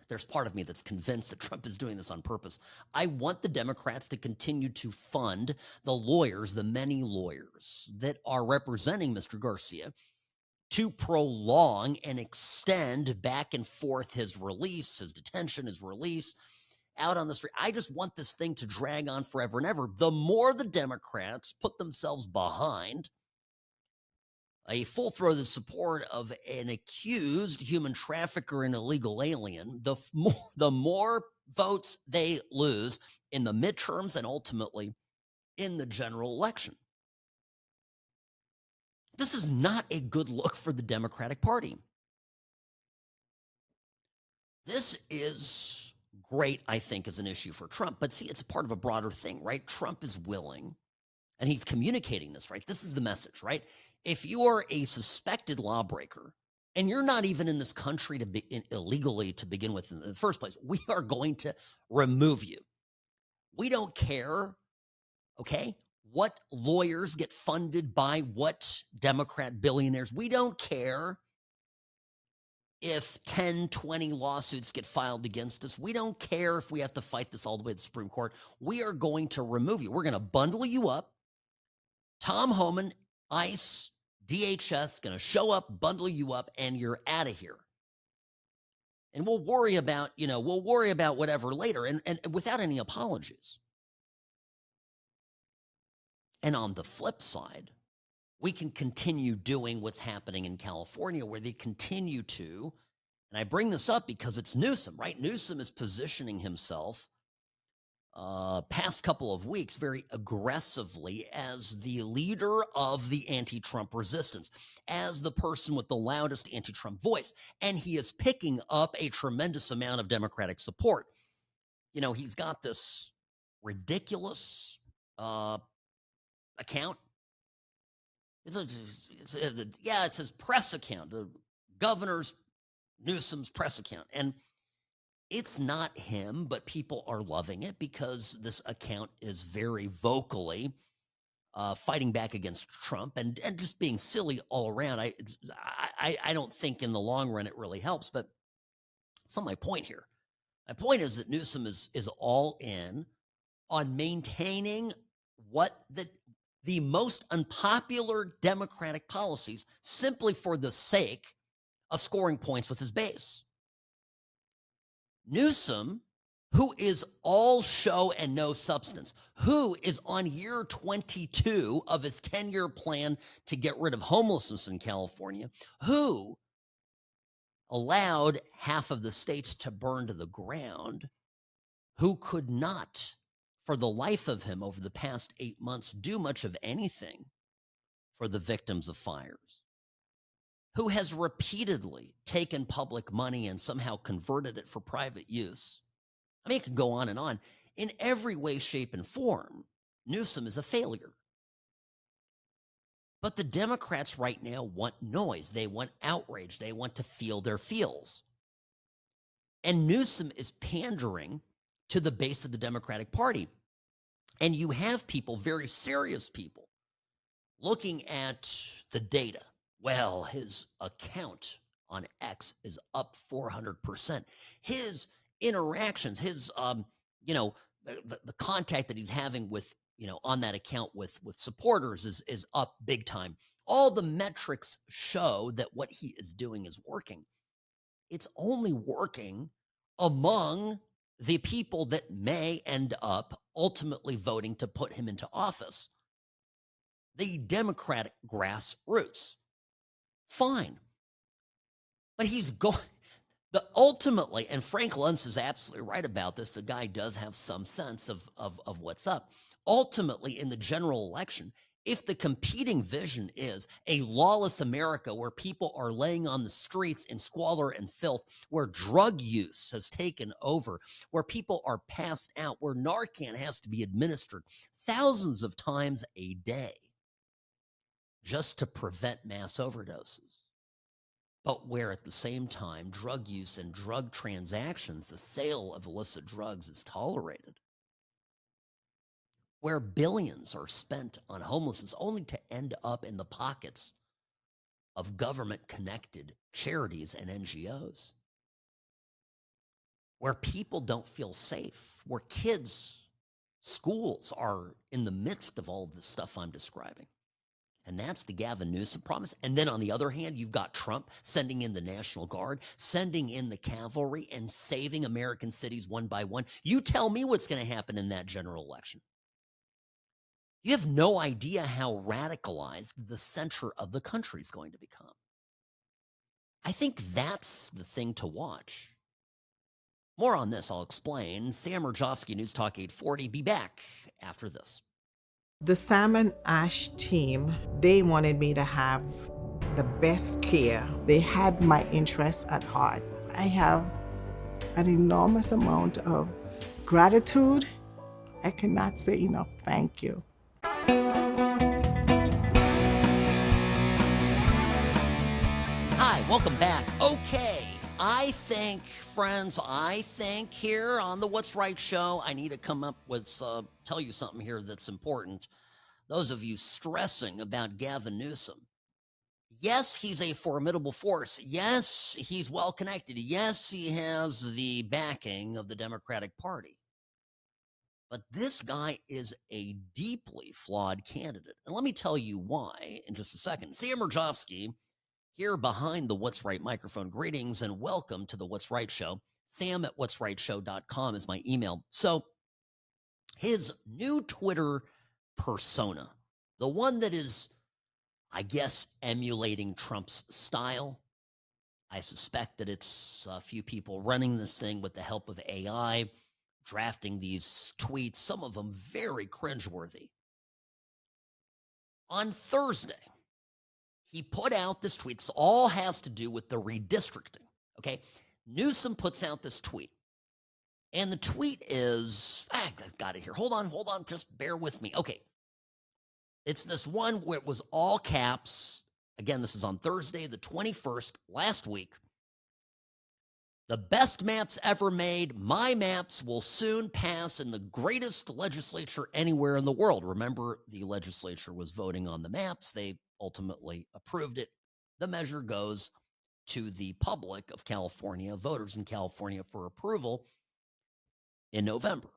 there's part of me that's convinced that Trump is doing this on purpose. I want the Democrats to continue to fund the lawyers, the many lawyers that are representing Mr. Garcia, to prolong and extend back and forth his release, his detention, his release out on the street. I just want this thing to drag on forever and ever. The more the Democrats put themselves behind a full-throated support of an accused human trafficker and illegal alien, the more votes they lose in the midterms and ultimately in the general election. This is not a good look for the Democratic Party. This is great, I think, as an issue for Trump. But see, it's part of a broader thing, right? Trump is willing, and he's communicating this, right? This is the message, right? If you are a suspected lawbreaker, and you're not even in this country illegally to begin with in the first place, we are going to remove you. We don't care, okay, what lawyers get funded by what Democrat billionaires. We don't care if 10, 20 lawsuits get filed against us. We don't care if we have to fight this all the way to the Supreme Court. We are going to remove you. We're going to bundle you up. Tom Homan, ICE, DHS, going to show up, bundle you up, and you're out of here. And we'll worry about, whatever later, and without any apologies. And on the flip side, we can continue doing what's happening in California, where they continue to, and I bring this up because it's Newsom, right? Newsom is positioning himself past couple of weeks very aggressively as the leader of the anti-Trump resistance, as the person with the loudest anti-Trump voice. And he is picking up a tremendous amount of Democratic support. He's got this ridiculous account. It's his press account, the governor's Newsom's press account. And it's not him, but people are loving it because this account is very vocally fighting back against Trump and just being silly all around. I don't think in the long run it really helps, but it's not my point here. My point is that Newsom is all in on maintaining what the most unpopular Democratic policies simply for the sake of scoring points with his base. Newsom, who is all show and no substance, who is on year 22 of his 10-year plan to get rid of homelessness in California, who allowed half of the state to burn to the ground, who could not, for the life of him over the past 8 months, do much of anything for the victims of fires, who has repeatedly taken public money and somehow converted it for private use. I mean, it can go on and on. In every way, shape, and form, Newsom is a failure. But the Democrats right now want noise. They want outrage. They want to feel their feels. And Newsom is pandering to the base of the Democratic Party. And you have people, very serious people, looking at the data. Well, his account on X is up 400%. His interactions, his, the contact that he's having with on that account with supporters is up big time. All the metrics show that what he is doing is working. It's only working among the people that may end up ultimately voting to put him into office. The Democratic grassroots. Fine. But he's going, ultimately, and Frank Luntz is absolutely right about this, the guy does have some sense of what's up. Ultimately, in the general election, if the competing vision is a lawless America where people are laying on the streets in squalor and filth, where drug use has taken over, where people are passed out, where Narcan has to be administered thousands of times a day just to prevent mass overdoses, but where at the same time drug use and drug transactions, the sale of illicit drugs, is tolerated, where billions are spent on homelessness only to end up in the pockets of government-connected charities and NGOs, where people don't feel safe, where kids, schools are in the midst of all of this stuff I'm describing. And that's the Gavin Newsom promise. And then on the other hand, you've got Trump sending in the National Guard, sending in the cavalry, and saving American cities one by one. You tell me what's going to happen in that general election. You have no idea how radicalized the center of the country is going to become. I think that's the thing to watch. More on this, I'll explain. Sam Mirejovsky, News Talk 840. Be back after this. The Sam and Ash team, they wanted me to have the best care. They had my interests at heart. I have an enormous amount of gratitude. I cannot say enough thank you. Hi, welcome back. Okay, I think here on the What's Right show, I need to come up with, tell you something here that's important. Those of you stressing about Gavin Newsom. Yes, he's a formidable force. Yes, he's well connected. Yes, he has the backing of the Democratic Party. But this guy is a deeply flawed candidate. And let me tell you why in just a second. Sam Mirejovsky, here behind the What's Right microphone. Greetings and welcome to the What's Right show. Sam@what'srightshow.com is my email. So his new Twitter persona, the one that is, I guess, emulating Trump's style. I suspect that it's a few people running this thing with the help of AI, drafting these tweets, some of them very cringeworthy. On Thursday, he put out this tweet. This all has to do with the redistricting, okay? Newsom puts out this tweet. And the tweet is, I've got it here. Hold on, just bear with me. Okay. It's this one where it was all caps. Again, this is on Thursday, the 21st, last week. The best maps ever made. My maps will soon pass in the greatest legislature anywhere in the world. Remember, the legislature was voting on the maps. They ultimately approved it. The measure goes to the public of California, voters in California, for approval in November.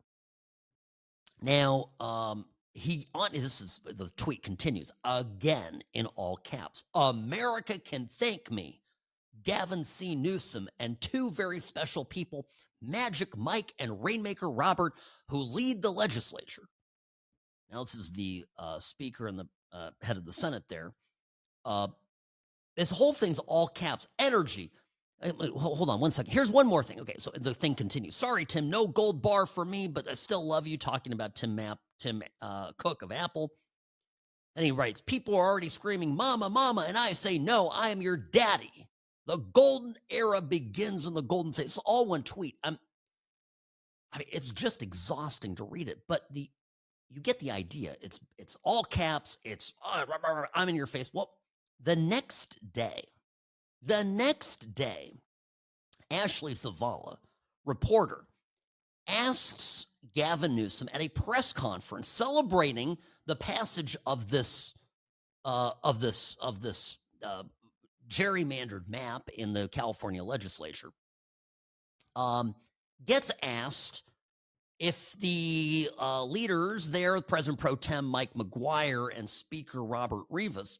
Now, the tweet continues again in all caps. America can thank me, Gavin C. Newsom, and two very special people, Magic Mike and Rainmaker Robert, who lead the legislature. Now, this is the speaker and the head of the Senate there. This whole thing's all caps. Energy. Hold on one second. Here's one more thing. Okay, so the thing continues. Sorry, Tim, no gold bar for me, but I still love you, talking about Tim Cook of Apple. And he writes, people are already screaming, mama, mama, and I say, no, I am your daddy. The golden era begins in the golden state. It's all one tweet. It's just exhausting to read it, but you get the idea. It's all caps. It's, I'm in your face. Well, the next day, Ashley Zavala, reporter, asks Gavin Newsom at a press conference celebrating the passage of this gerrymandered map in the California legislature. Gets asked if the leaders there, President Pro Tem Mike McGuire and Speaker Robert Rivas,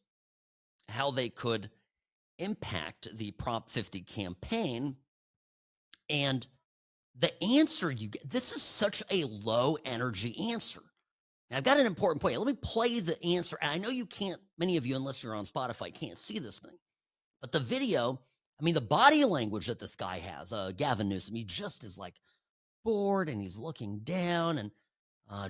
how they could impact the Prop 50 campaign. And the answer you get, this is such a low energy answer. Now, I've got an important point. Let me play the answer. And I know you can't, many of you, unless you're on Spotify, can't see this thing. But the video, I mean, the body language that this guy has, Gavin Newsom, he just is like bored and he's looking down and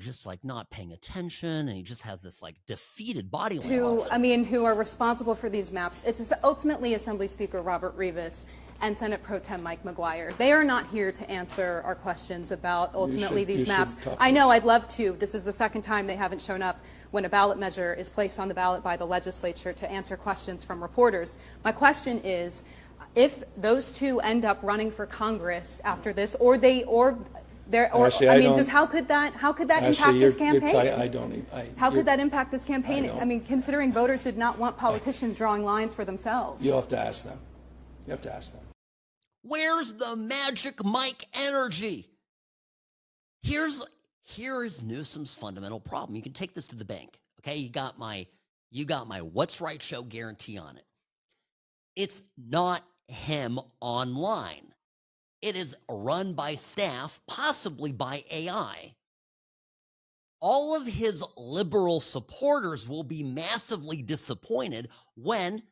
just like not paying attention. And he just has this like defeated body language. Who are responsible for these maps. It's ultimately Assembly Speaker Robert Rivas and Senate Pro Tem Mike McGuire. They are not here to answer our questions about ultimately these maps. I know, I'd love to. This is the second time they haven't shown up when a ballot measure is placed on the ballot by the legislature to answer questions from reporters. My question is, if those two end up running for Congress after this, how could that impact this campaign? How could that impact this campaign? I mean, considering voters did not want politicians drawing lines for themselves. You have to ask them. You have to ask them. Where's the magic Mike energy? Here is Newsom's fundamental problem. You can take this to the bank. Okay, you got my What's Right show guarantee on it. It's not him online. It is run by staff, possibly by AI. All of his liberal supporters will be massively disappointed when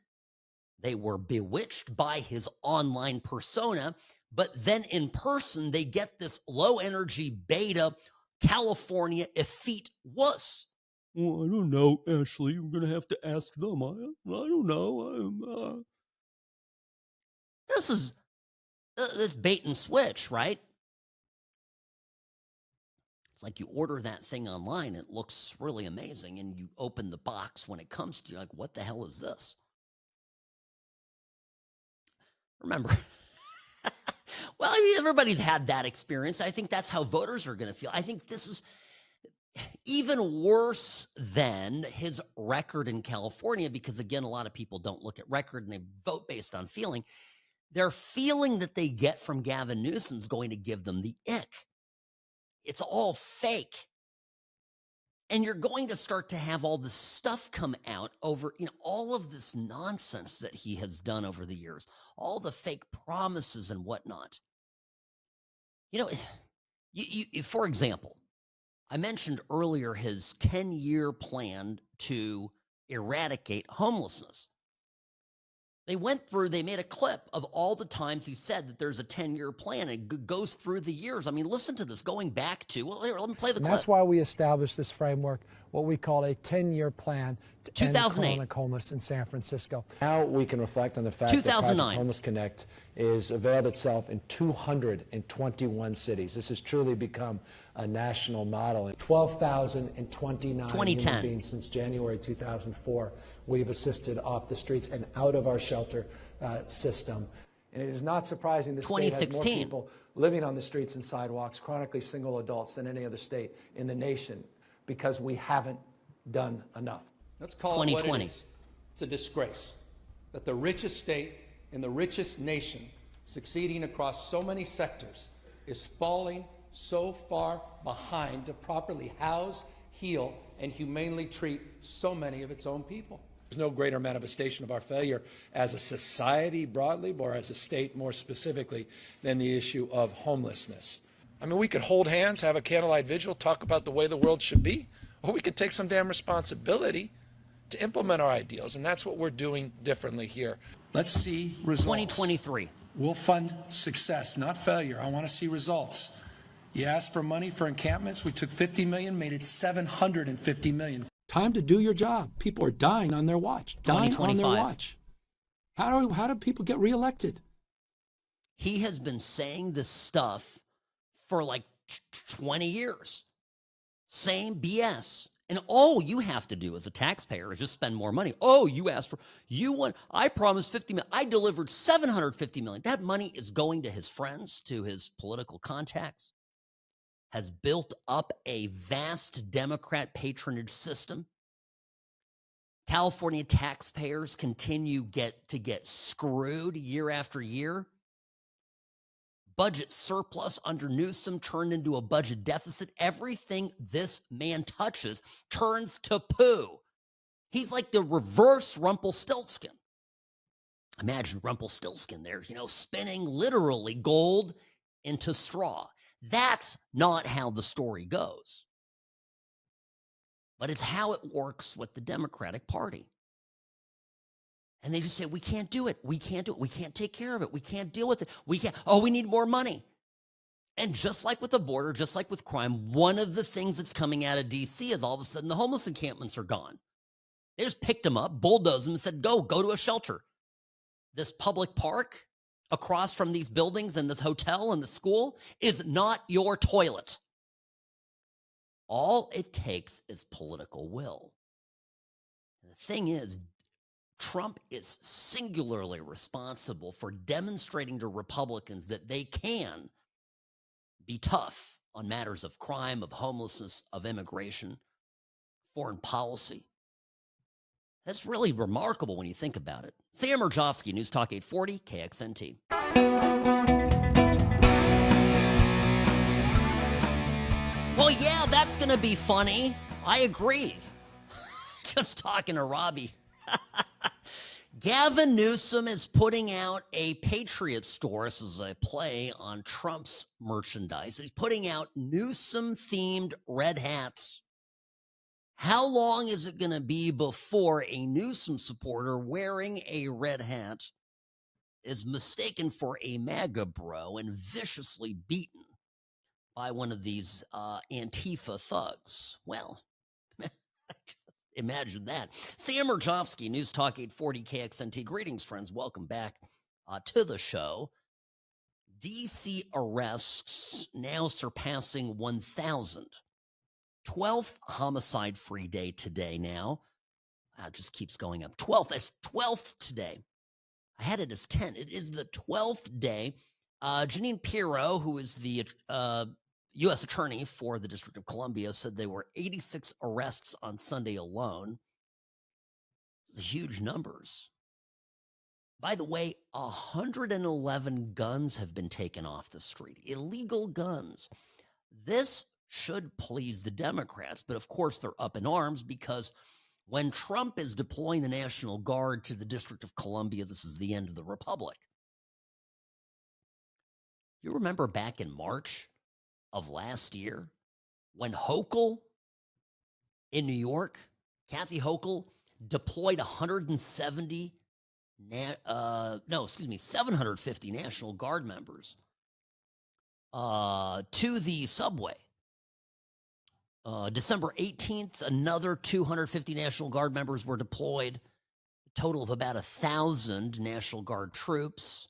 they were bewitched by his online persona, but then in person, they get this low-energy beta California effete wuss. Well, I don't know, Ashley. You're going to have to ask them. I don't know. This is this bait and switch, right? It's like you order that thing online, it looks really amazing, and you open the box when it comes to you, like, what the hell is this? Remember, well, I mean, everybody's had that experience. I think that's how voters are going to feel. I think this is even worse than his record in California because, again, a lot of people don't look at record and they vote based on feeling. Their feeling that they get from Gavin Newsom is going to give them the ick. It's all fake. And you're going to start to have all this stuff come out over, all of this nonsense that he has done over the years, all the fake promises and whatnot. For example, I mentioned earlier his 10-year plan to eradicate homelessness. They made a clip of all the times he said that there's a 10-year plan. It goes through the years. I mean, listen to this, going back to, well, here, let me play the clip. That's why we established this framework, what we call a 10-year plan to end chronic homeless in San Francisco. Now we can reflect on the fact that Project Homeless Connect is availed itself in 221 cities. This has truly become a national model. 12,029 human beings since January 2004 we've assisted off the streets and out of our shelter system. And it is not surprising the state has more people living on the streets and sidewalks, chronically single adults, than any other state in the nation, because we haven't done enough. Let's call it what it is. It's a disgrace that the richest state in the richest nation, succeeding across so many sectors, is falling so far behind to properly house, heal, and humanely treat so many of its own people. There's no greater manifestation of our failure as a society broadly, or as a state more specifically, than the issue of homelessness. I mean, we could hold hands, have a candlelight vigil, talk about the way the world should be, or we could take some damn responsibility to implement our ideals, and that's what we're doing differently here. Let's see results. 2023. We'll fund success, not failure. I want to see results. You asked for money for encampments. We took $50 million, made it $750 million. Time to do your job. People are dying on their watch. Dying on their watch. How do people get reelected? He has been saying this stuff for like 20 years. Same BS. And all you have to do as a taxpayer is just spend more money. Oh, I promised $50 million. I delivered $750 million. That money is going to his friends, to his political contacts, has built up a vast Democrat patronage system. California taxpayers continue to get screwed year after year. budget surplus under Newsom turned into a budget deficit. Everything this man touches turns to poo. He's like the reverse Rumpelstiltskin. Imagine Rumpelstiltskin there, spinning literally gold into straw. That's not how the story goes. But it's how it works with the Democratic Party. And they just say, we can't do it. We can't do it. We can't take care of it. We can't deal with it. We can't. Oh, we need more money. And just like with the border, just like with crime, one of the things that's coming out of D.C. is all of a sudden the homeless encampments are gone. They just picked them up, bulldozed them, and said, go to a shelter. This public park across from these buildings and this hotel and the school is not your toilet. All it takes is political will. And the thing is, Trump is singularly responsible for demonstrating to Republicans that they can be tough on matters of crime, of homelessness, of immigration, foreign policy. That's really remarkable when you think about it. Sam Mirejovsky, News Talk 840, KXNT. Well, yeah, that's going to be funny. I agree. Just talking to Robbie. Gavin Newsom is putting out a Patriot store. This is a play on Trump's merchandise. He's putting out Newsom-themed red hats. How long is it going to be before a Newsom supporter wearing a red hat is mistaken for a MAGA bro and viciously beaten by one of these Antifa thugs? Well, imagine that. Sam Mirejovsky, News Talk 840 KXNT. Greetings, friends. Welcome back to the show. D.C. arrests now surpassing 1,000. 12th homicide-free day today now. It just keeps going up. 12th. That's 12th today. I had it as 10. It is the 12th day. Jeanine Pirro, who is the U.S. attorney for the District of Columbia, said there were 86 arrests on Sunday alone. Huge numbers. By the way, 111 guns have been taken off the street. Illegal guns. This should please the Democrats, but of course they're up in arms because when Trump is deploying the National Guard to the District of Columbia, this is the end of the republic. You remember back in March of last year when Hochul in New York, Kathy Hochul, deployed 750 National Guard members to the subway. December 18th, another 250 National Guard members were deployed, a total of about 1,000 National Guard troops.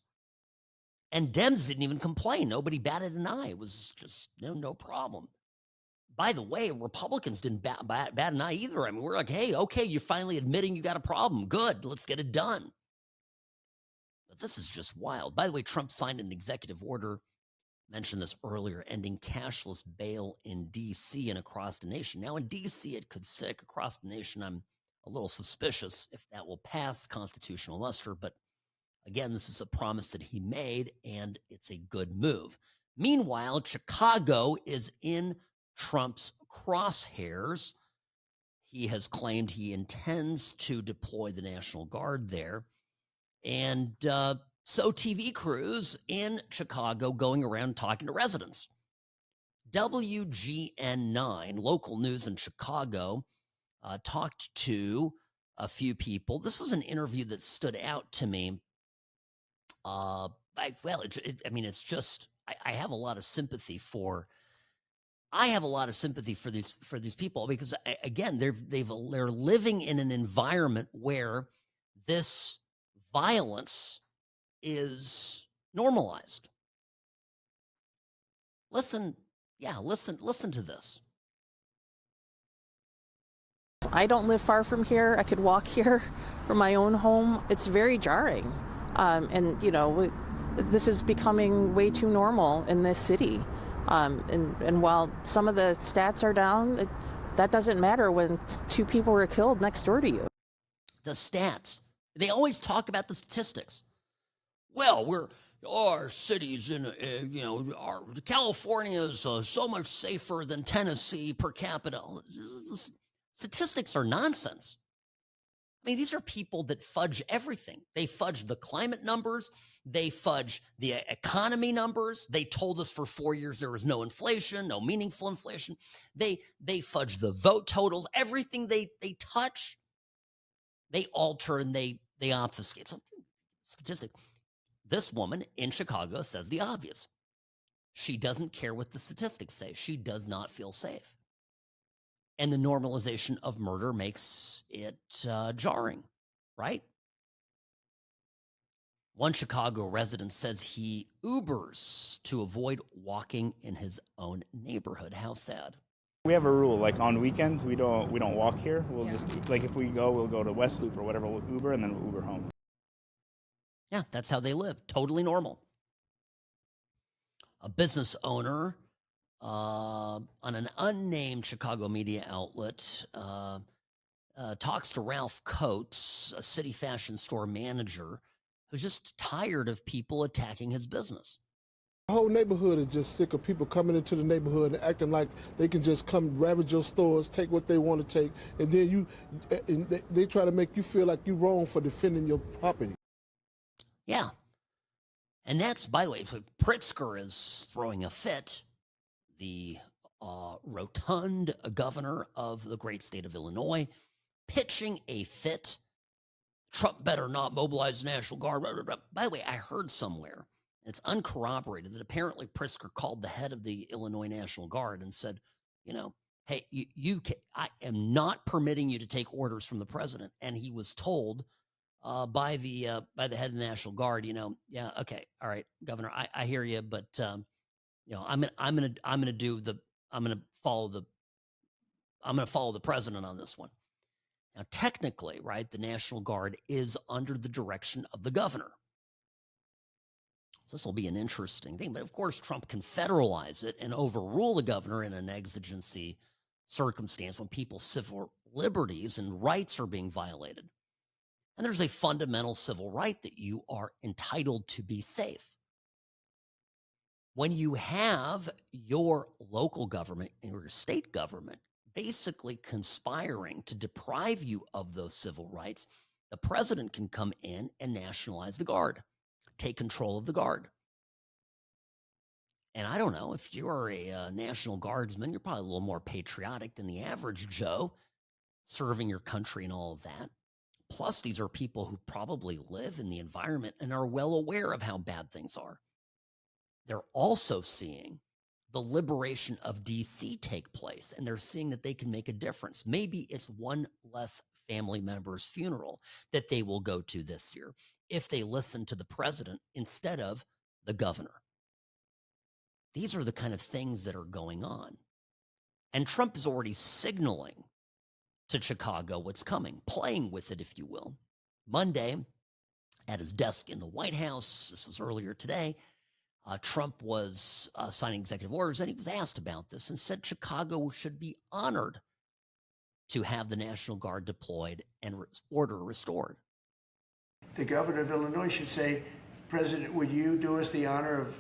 And Dems didn't even complain. Nobody batted an eye. It was just no problem. By the way, Republicans didn't bat an eye either. I mean, we're like, hey, okay, you're finally admitting you got a problem. Good, let's get it done. But this is just wild. By the way, Trump signed an executive order, mentioned this earlier, ending cashless bail in D.C. and across the nation. Now, in D.C., it could stick. Across the nation, I'm a little suspicious if that will pass constitutional muster. But again, this is a promise that he made, and it's a good move. Meanwhile, Chicago is in Trump's crosshairs. He has claimed he intends to deploy the National Guard there. And so TV crews in Chicago going around talking to residents. WGN9, local news in Chicago, talked to a few people. This was an interview that stood out to me. I have a lot of sympathy for. I have a lot of sympathy for these people because, again, they're living in an environment where this violence is normalized. Listen to this. I don't live far from here. I could walk here from my own home. It's very jarring. This is becoming way too normal in this city. And while some of the stats are down, that doesn't matter when two people were killed next door to you. The stats. They always talk about the statistics. Well, our cities California is so much safer than Tennessee per capita. Statistics are nonsense. I mean, these are people that fudge everything. They fudge the climate numbers. They fudge the economy numbers. They told us for 4 years there was no inflation, no meaningful inflation. They fudge the vote totals. Everything they touch, they alter and they obfuscate. So, statistic. This woman in Chicago says the obvious. She doesn't care what the statistics say. She does not feel safe. And the normalization of murder makes it jarring, right? One Chicago resident says he Ubers to avoid walking in his own neighborhood. How sad. We have a rule, like on weekends, we don't walk here. We'll just, like if we go, we'll go to West Loop or whatever, we'll Uber and then we'll Uber home. Yeah, that's how they live. Totally normal. A business owner on an unnamed Chicago media outlet talks to Ralph Coates, a city fashion store manager, who's just tired of people attacking his business. The whole neighborhood is just sick of people coming into the neighborhood and acting like they can just come ravage your stores, take what they want to take, and then they try to make you feel like you're wrong for defending your property. Yeah. And that's, by the way, Pritzker is throwing a fit. The rotund governor of the great state of Illinois, pitching a fit. Trump better not mobilize the National Guard. Blah, blah, blah. By the way, I heard somewhere, it's uncorroborated, that apparently Pritzker called the head of the Illinois National Guard and said, hey, I am not permitting you to take orders from the president. And he was told by the head of the National Guard, yeah, okay, all right, Governor, I hear you, but I'm gonna follow the president on this one. Now, technically, right, the National Guard is under the direction of the governor. So this will be an interesting thing. But of course, Trump can federalize it and overrule the governor in an exigency circumstance when people's civil liberties and rights are being violated. And there's a fundamental civil right that you are entitled to be safe. When you have your local government and your state government basically conspiring to deprive you of those civil rights, the president can come in and nationalize the Guard, take control of the Guard. And I don't know, if you're a National Guardsman, you're probably a little more patriotic than the average Joe, serving your country and all of that. Plus, these are people who probably live in the environment and are well aware of how bad things are. They're also seeing the liberation of D.C. take place, and they're seeing that they can make a difference. Maybe it's one less family member's funeral that they will go to this year if they listen to the president instead of the governor. These are the kind of things that are going on. And Trump is already signaling to Chicago what's coming, playing with it, if you will. Monday, at his desk in the White House, this was earlier today, Trump was signing executive orders, and he was asked about this and said Chicago should be honored to have the National Guard deployed and order restored. The governor of Illinois should say, President, would you do us the honor of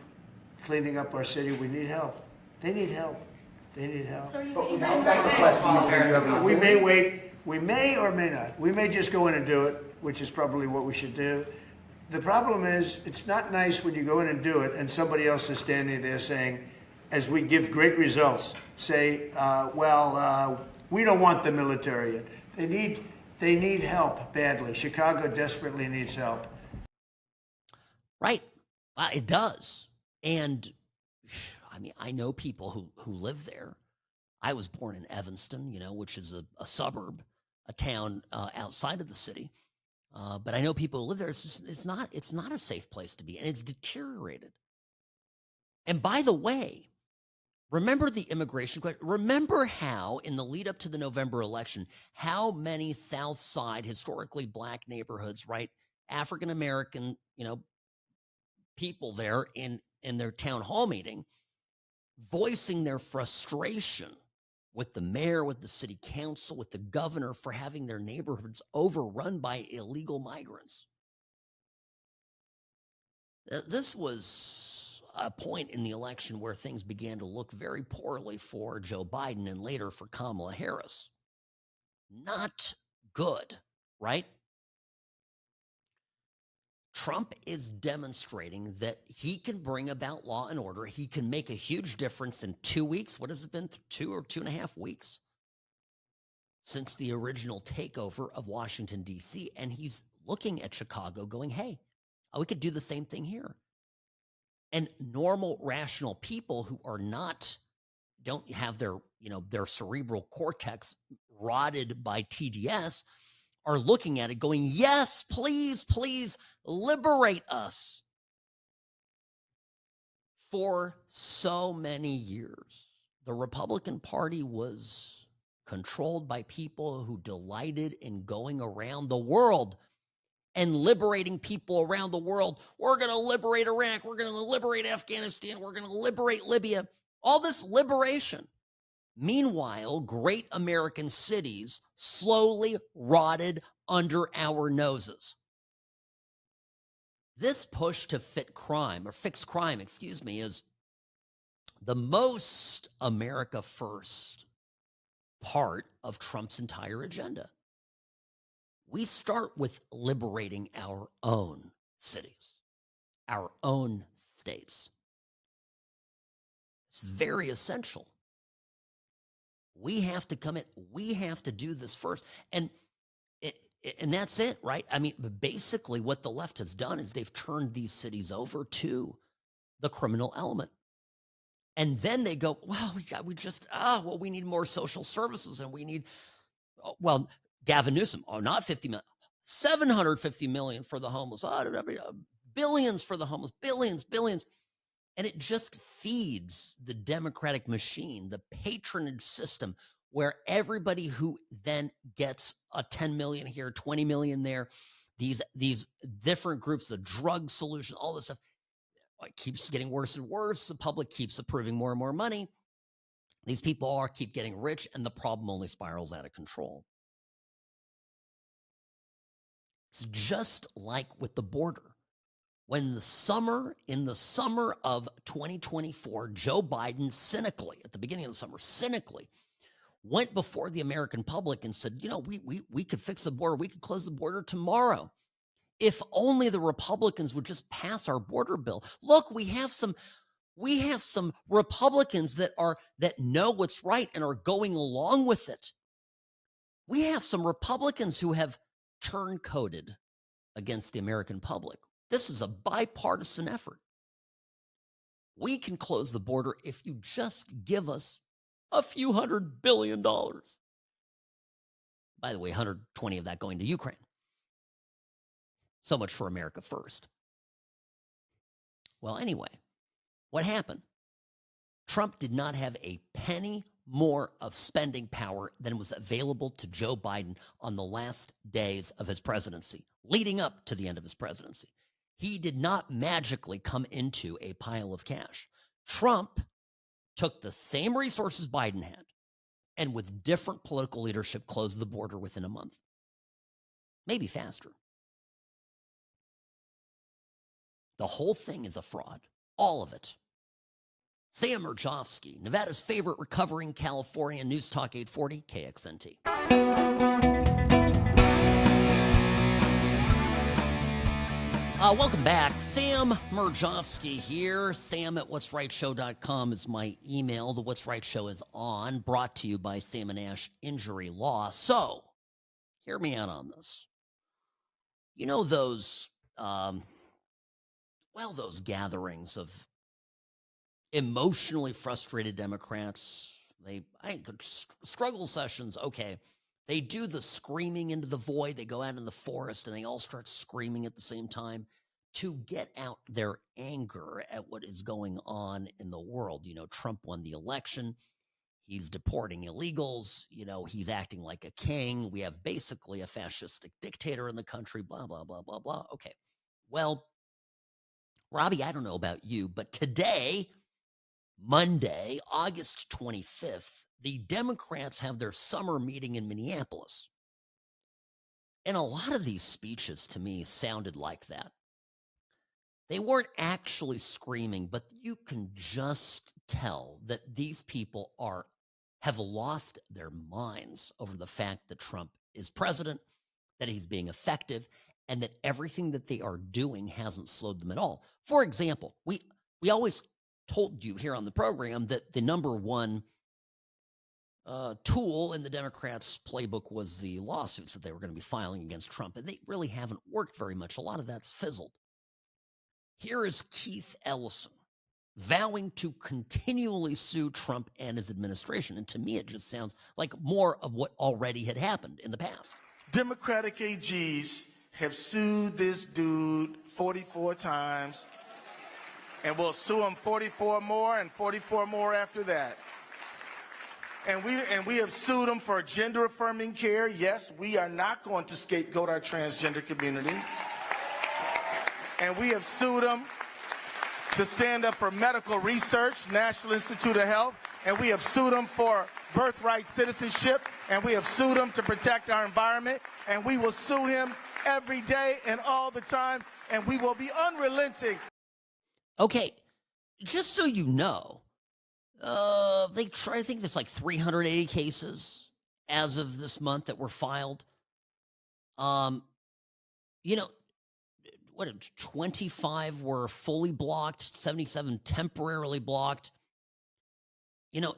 cleaning up our city? We need help. They need help. They need help. So we may wait. We may or may not. We may just go in and do it, which is probably what we should do. The problem is, it's not nice when you go in and do it and somebody else is standing there saying, as we give great results, say, we don't want the military. They need help badly. Chicago desperately needs help. Right. It does. And I mean, I know people who live there. I was born in Evanston, which is a suburb, a town outside of the city. But I know people who live there. It's not a safe place to be, and it's deteriorated. And by the way, remember the immigration question? Remember how, in the lead up to the November election, how many South Side, historically black neighborhoods, right, African American, people there in their town hall meeting, voicing their frustration with the mayor, with the city council, with the governor for having their neighborhoods overrun by illegal migrants. This was a point in the election where things began to look very poorly for Joe Biden and later for Kamala Harris. Not good, right? Trump is demonstrating that he can bring about law and order. He can make a huge difference in 2 weeks. What has it been, 2 or 2.5 weeks since the original takeover of Washington, D.C.? And he's looking at Chicago going, hey, we could do the same thing here. And normal, rational people who are not, don't have their, their cerebral cortex rotted by TDS are looking at it going, yes, please, please liberate us. For so many years, the Republican Party was controlled by people who delighted in going around the world and liberating people around the world. We're going to liberate Iraq. We're going to liberate Afghanistan. We're going to liberate Libya. All this liberation. Meanwhile, great American cities slowly rotted under our noses. This push to fix crime, is the most America first part of Trump's entire agenda. We start with liberating our own cities, our own states. It's very essential. We have to come in. We have to do this first. And that's it, right? I mean, basically what the left has done is they've turned these cities over to the criminal element. And then they go, well, we need more social services and we need, Gavin Newsom, not 50 million, 750 million for the homeless, billions for the homeless, billions. And it just feeds the Democratic machine, the patronage system, where everybody who then gets a 10 million here, 20 million there, these different groups, the drug solution, all this stuff, it keeps getting worse and worse. The public keeps approving more and more money. These people keep getting rich, and the problem only spirals out of control. It's just like with the border. When in the summer of 2024, Joe Biden cynically, at the beginning of the summer, went before the American public and said, we could fix the border. We could close the border tomorrow. If only the Republicans would just pass our border bill. Look, we have some Republicans that know what's right and are going along with it. We have some Republicans who have turncoated against the American public. This is a bipartisan effort. We can close the border if you just give us a few $100 billion. By the way, 120 of that going to Ukraine. So much for America first. Well, anyway, what happened? Trump did not have a penny more of spending power than was available to Joe Biden on the last days of his presidency, leading up to the end of his presidency. He did not magically come into a pile of cash. Trump took the same resources Biden had and with different political leadership closed the border within a month. Maybe faster. The whole thing is a fraud. All of it. Sam Mirejovsky, Nevada's favorite recovering Californian, News Talk 840, KXNT. Welcome back. Sam Mirejovsky here. Sam at what'srightshow.com is my email. The What's Right Show is on, brought to you by Sam & Ash Injury Law. So, hear me out on this. You know those gatherings of emotionally frustrated Democrats, struggle sessions, okay. They do the screaming into the void. They go out in the forest and they all start screaming at the same time to get out their anger at what is going on in the world. Trump won the election. He's deporting illegals. He's acting like a king. We have basically a fascistic dictator in the country, blah, blah, blah, blah, blah. Okay. Well, Robbie, I don't know about you, but today, Monday, August 25th, the Democrats have their summer meeting in Minneapolis. And a lot of these speeches to me sounded like that. They weren't actually screaming, but you can just tell that these people have lost their minds over the fact that Trump is president, that he's being effective, and that everything that they are doing hasn't slowed them at all. For example, we always told you here on the program that the number one tool in the Democrats' playbook was the lawsuits that they were going to be filing against Trump, and they really haven't worked very much. A lot of that's fizzled. Here is Keith Ellison vowing to continually sue Trump and his administration. And to me, it just sounds like more of what already had happened in the past. Democratic AGs have sued this dude 44 times, and we'll sue him 44 more and 44 more after that. And we have sued him for gender-affirming care. Yes, we are not going to scapegoat our transgender community. And we have sued him to stand up for medical research, National Institute of Health, and we have sued him for birthright citizenship, and we have sued him to protect our environment, and we will sue him every day and all the time, and we will be unrelenting. Okay, just so you know, I think there's like 380 cases as of this month that were filed. You know, 25 were fully blocked, 77 temporarily blocked. You know,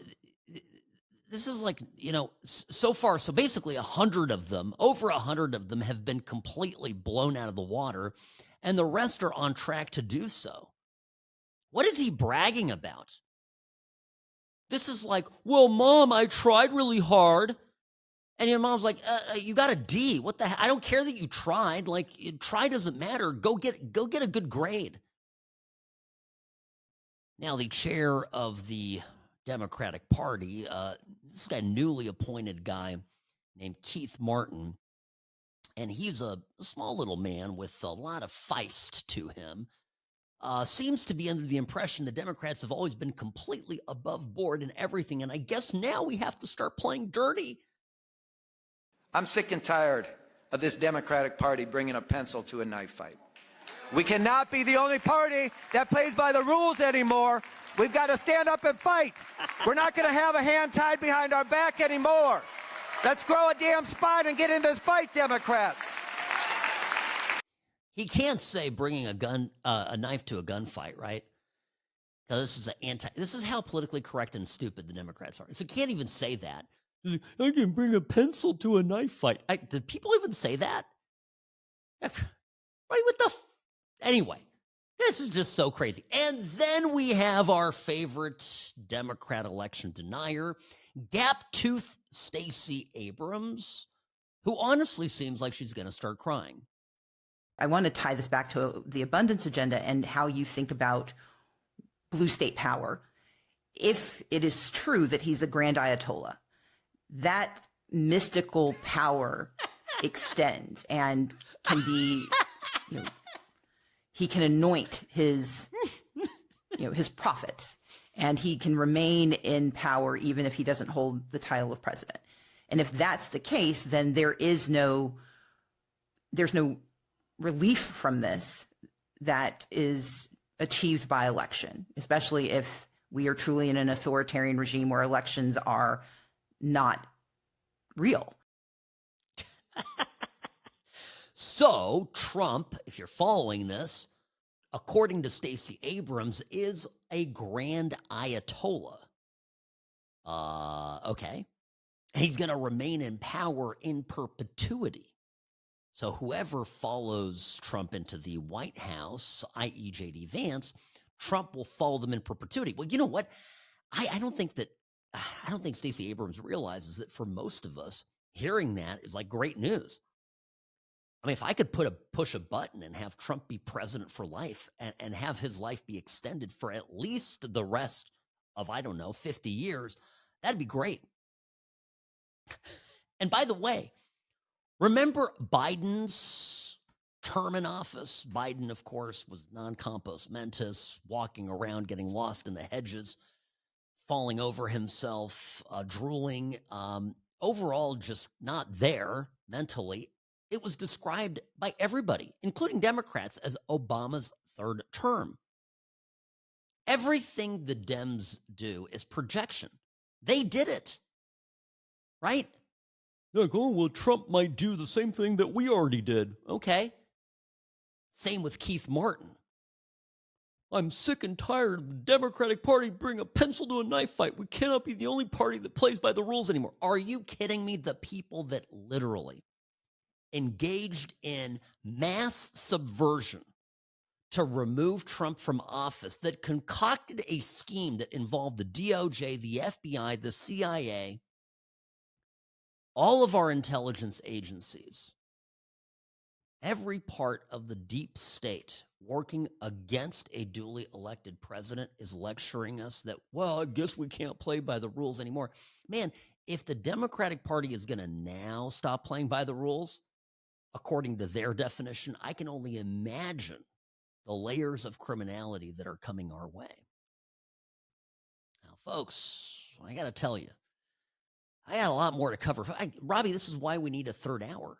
this is like, you know, so far, so basically 100 of them, over 100 of them have been completely blown out of the water, and the rest are on track to do so. What is he bragging about? This is like, well, Mom, I tried really hard. And your mom's like, you got a D. What the heck? I don't care that you tried. Like, try doesn't matter. Go get a good grade. Now, the chair of the Democratic Party, this guy, newly appointed guy named Keith Martin, and he's a small little man with a lot of feist to him, seems to be under the impression the Democrats have always been completely above board in everything. And I guess now we have to start playing dirty. I'm sick and tired of this Democratic Party bringing a pencil to a knife fight. We cannot be the only party that plays by the rules anymore. We've got to stand up and fight. We're not going to have a hand tied behind our back anymore. Let's grow a damn spine and get in this fight, Democrats. He can't say bringing a knife to a gunfight, right? Because this is how politically correct and stupid the Democrats are. So he can't even say that. I can bring a pencil to a knife fight. Did people even say that? Right? What the? Anyway, this is just so crazy. And then we have our favorite Democrat election denier, gap-toothed Stacey Abrams, who honestly seems like she's going to start crying. I want to tie this back to the abundance agenda and how you think about blue state power. If it is true that he's a grand Ayatollah, that mystical power extends and can be, he can anoint his prophets, and he can remain in power even if he doesn't hold the title of president. And if that's the case, then there's no relief from this that is achieved by election, especially if we are truly in an authoritarian regime where elections are not real. So Trump, if you're following this, according to Stacey Abrams, is a grand Ayatollah. Okay. He's going to remain in power in perpetuity. So whoever follows Trump into the White House, i.e. J.D. Vance, Trump will follow them in perpetuity. Well, you know what? I don't think Stacey Abrams realizes that for most of us, hearing that is like great news. I mean, if I could push a button and have Trump be president for life and have his life be extended for at least the rest of, 50 years, that'd be great. And by the way, remember Biden's term in office? Biden, of course, was non compos mentis, walking around, getting lost in the hedges, falling over himself, drooling, overall just not there mentally. It was described by everybody, including Democrats, as Obama's third term. Everything the Dems do is projection. They did it, right? Like, oh, well, Trump might do the same thing that we already did. Okay. Same with Keith Martin. I'm sick and tired of the Democratic Party bring a pencil to a knife fight. We cannot be the only party that plays by the rules anymore. Are you kidding me? The people that literally engaged in mass subversion to remove Trump from office, that concocted a scheme that involved the DOJ, the FBI, the CIA, all of our intelligence agencies, every part of the deep state working against a duly elected president is lecturing us that, well, I guess we can't play by the rules anymore. Man, if the Democratic Party is going to now stop playing by the rules, according to their definition, I can only imagine the layers of criminality that are coming our way. Now, folks, I got to tell you, I got a lot more to cover. Robbie, this is why we need a third hour.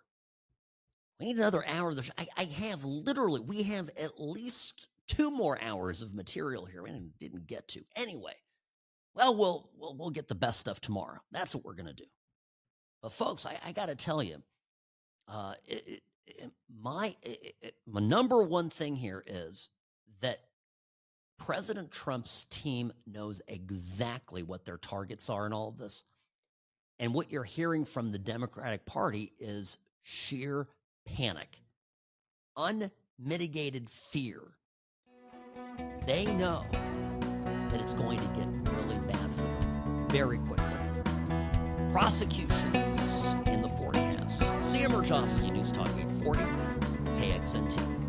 We need another hour. We have at least 2 more hours of material here we didn't get to. Anyway, well, we'll get the best stuff tomorrow. That's what we're going to do. But, folks, I got to tell you, my number one thing here is that President Trump's team knows exactly what their targets are in all of this. And what you're hearing from the Democratic Party is sheer panic, unmitigated fear. They know that it's going to get really bad for them very quickly. Prosecutions in the forecast. See Mirejovsky, News Talk 840, KXNT.